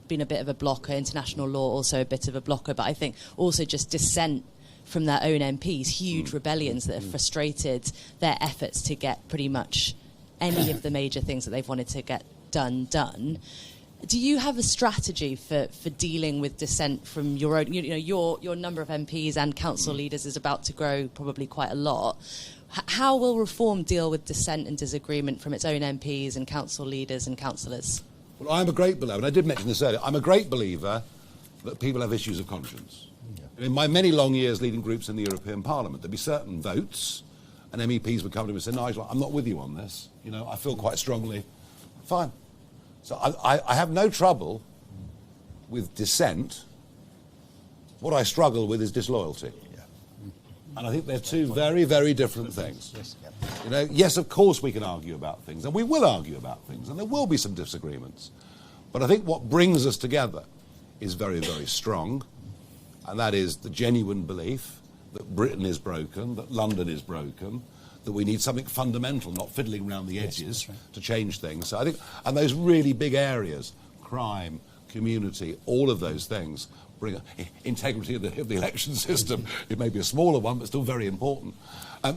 Speaker 18: been a bit of a blocker, international law also a bit of a blocker, but I think also just dissent from their own MPs, huge rebellions that have frustrated their efforts to get pretty much any of the major things that they've wanted to get done. Do you have a strategy for dealing with dissent from your own? Your number of MPs and council leaders is about to grow probably quite a lot. How will Reform deal with dissent and disagreement from its own MPs and council leaders and councillors?
Speaker 5: Well, I'm a great believer, and I did mention this earlier, I'm a great believer that people have issues of conscience. In my many long years leading groups in the European Parliament, there'd be certain votes, and MEPs would come to me and say, Nigel, I'm not with you on this. I feel quite strongly. Fine. So I have no trouble with dissent. What I struggle with is disloyalty. And I think they're two very, very different things. Yes, of course we can argue about things, and we will argue about things, and there will be some disagreements. But I think what brings us together is very, very strong, and that is the genuine belief that Britain is broken, that London is broken, that we need something fundamental, not fiddling around the edges to change things. So I think, and those really big areas, crime, community, all of those things bring integrity of the election system. It may be a smaller one, but still very important.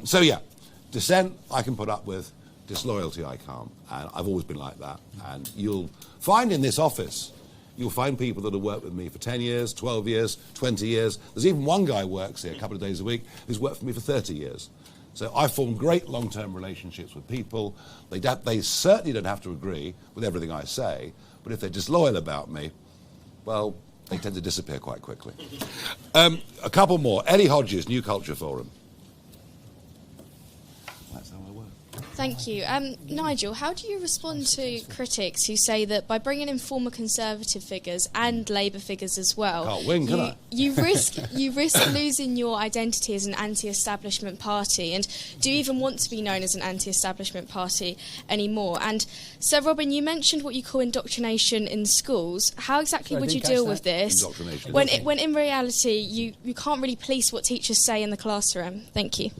Speaker 5: So yeah, dissent I can put up with, disloyalty I can't. And I've always been like that. And you'll find in this office, you'll find people that have worked with me for 10 years, 12 years, 20 years. There's even one guy who works here a couple of days a week who's worked for me for 30 years. So I've formed great long-term relationships with people. They certainly don't have to agree with everything I say, but if they're disloyal about me, well, they tend to disappear quite quickly. A couple more. Ellie Hodges, New Culture Forum. That's how I work.
Speaker 19: Thank you. Nigel, how do you respond to critics who say that by bringing in former Conservative figures and Labour figures as well,
Speaker 5: can't win, can I?
Speaker 19: you risk losing your identity as an anti-establishment party? And do you even want to be known as an anti-establishment party anymore? And Sir Robin, you mentioned what you call indoctrination in schools. How exactly would you deal with this when in reality you can't really police what teachers say in the classroom? Thank you.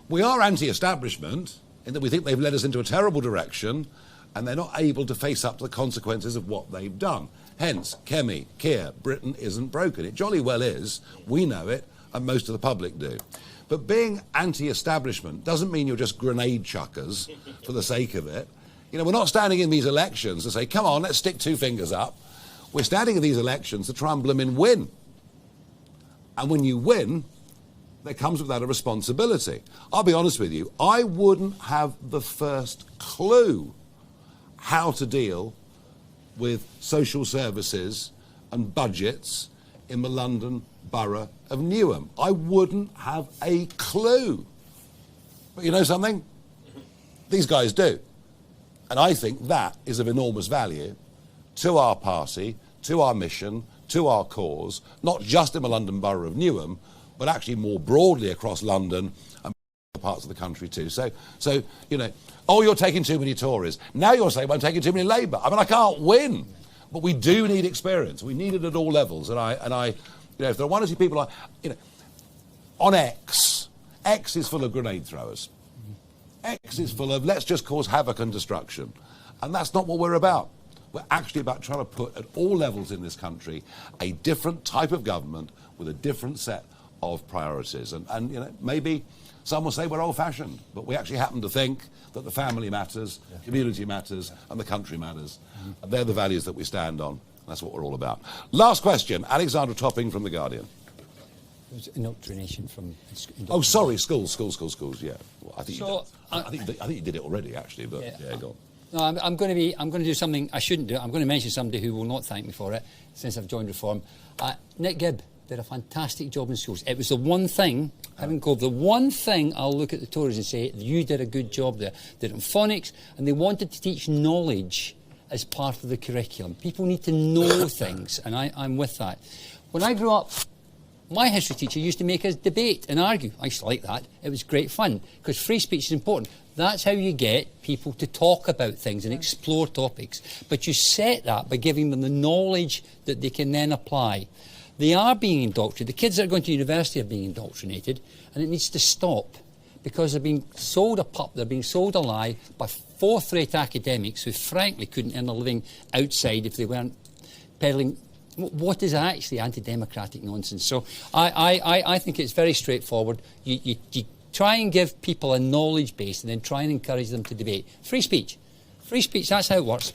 Speaker 5: We are anti-establishment in that we think they've led us into a terrible direction and they're not able to face up to the consequences of what they've done. Hence, Kemi, Keir, Britain isn't broken. It jolly well is. We know it, and most of the public do. But being anti-establishment doesn't mean you're just grenade chuckers for the sake of it. We're not standing in these elections to say, come on, let's stick two fingers up. We're standing in these elections to try and blooming win. And when you win, there comes with that a responsibility. I'll be honest with you, I wouldn't have the first clue how to deal with social services and budgets in the London Borough of Newham. I wouldn't have a clue. But you know something? These guys do. And I think that is of enormous value to our party, to our mission, to our cause, not just in the London Borough of Newham, but actually more broadly across London and parts of the country too. So you know, oh, you're taking too many Tories. Now you're saying, well, I'm taking too many Labour. I mean, I can't win. But we do need experience. We need it at all levels. And I, you know, if there are one or two people, you know, on X is full of grenade throwers. X is full of let's just cause havoc and destruction. And that's not what we're about. We're actually about trying to put at all levels in this country a different type of government with a different set of priorities. And you know, maybe some will say we're old-fashioned, but we actually happen to think that the family matters, community matters, and the country matters. And they're the values that we stand on. That's what we're all about. Last question, Alexandra Topping from The Guardian.
Speaker 6: It was indoctrination from...
Speaker 5: Oh, sorry, schools, yeah. Well, I think you did it already, actually, but yeah go on.
Speaker 6: No, I'm going to do something I shouldn't do. I'm going to mention somebody who will not thank me for it since I've joined Reform. Nick Gibb did a fantastic job in schools. It was the one thing, the one thing I'll look at the Tories and say, you did a good job there. They did it in phonics, and they wanted to teach knowledge as part of the curriculum. People need to know things, and I'm with that. When I grew up, my history teacher used to make us debate and argue. I used to like that. It was great fun, because free speech is important. That's how you get people to talk about things and explore topics. But you set that by giving them the knowledge that they can then apply. They are being indoctrinated. The kids that are going to university are being indoctrinated, and it needs to stop, because they're being sold a pup, they're being sold a lie by fourth-rate academics who frankly couldn't earn a living outside if they weren't peddling what is actually anti-democratic nonsense. So I think it's very straightforward. You try and give people a knowledge base and then try and encourage them to debate. Free speech, that's how it works.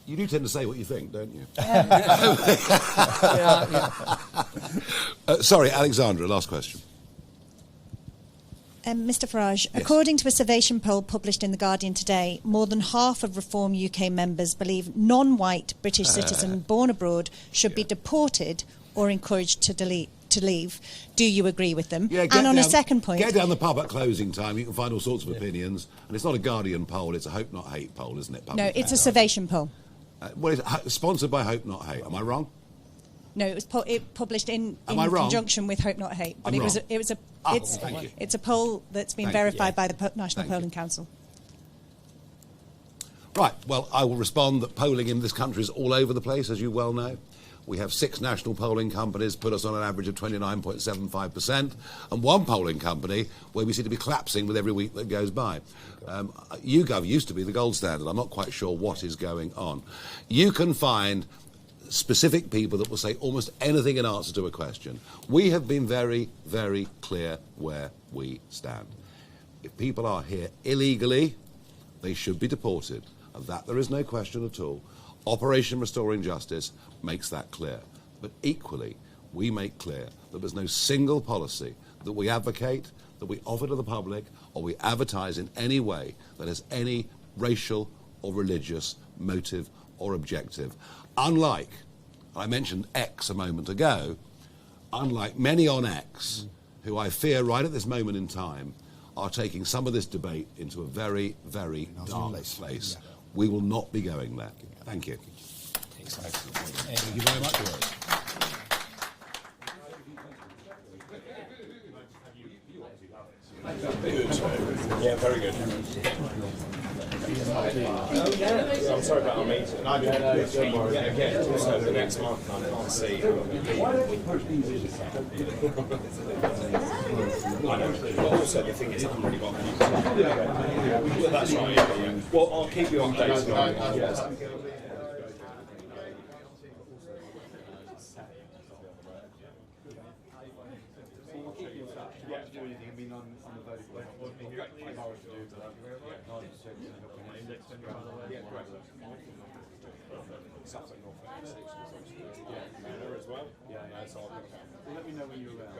Speaker 5: You do tend to say what you think, don't you? Sorry, Alexandra, last question.
Speaker 20: Mr Farage,
Speaker 5: Yes.
Speaker 20: According to a Survation poll published in The Guardian today, more than half of Reform UK members believe non-white British citizens born abroad should be deported or encouraged to leave. Do you agree with them?
Speaker 5: Yeah,
Speaker 20: and on a second point...
Speaker 5: Get down the pub at closing time. You can find all sorts of opinions. And it's not a Guardian poll, it's a Hope Not Hate poll, isn't it?
Speaker 20: No, it's a Survation poll.
Speaker 5: Well, it's sponsored by Hope Not Hate. Am I wrong?
Speaker 20: No, it was published in
Speaker 5: I wrong?
Speaker 20: conjunction with Hope Not Hate. But
Speaker 5: I'm wrong.
Speaker 20: It's a poll that's been verified by the National Polling Council.
Speaker 5: Right, well, I will respond that polling in this country is all over the place, as you well know. We have 6 national polling companies put us on an average of 29.75%, and one polling company where we seem to be collapsing with every week that goes by. YouGov used to be the gold standard. I'm not quite sure what is going on. You can find specific people that will say almost anything in answer to a question. We have been very, very clear where we stand. If people are here illegally, they should be deported. Of that there is no question at all. Operation Restoring Justice makes that clear. But equally, we make clear that there's no single policy that we advocate, that we offer to the public, or we advertise in any way that has any racial or religious motive or objective. Unlike, I mentioned X a moment ago, unlike many on X, who I fear right at this moment in time are taking some of this debate into a very, very dark place. We will not be going there. Thank you. Thank you very much.
Speaker 21: Yeah, very good. I'm sorry about our meeting. So the next month I can't see. I know. But also the thing is I haven't really got any. Well, that's right. Yeah. Well, I'll keep you updated. Let me know when you're around.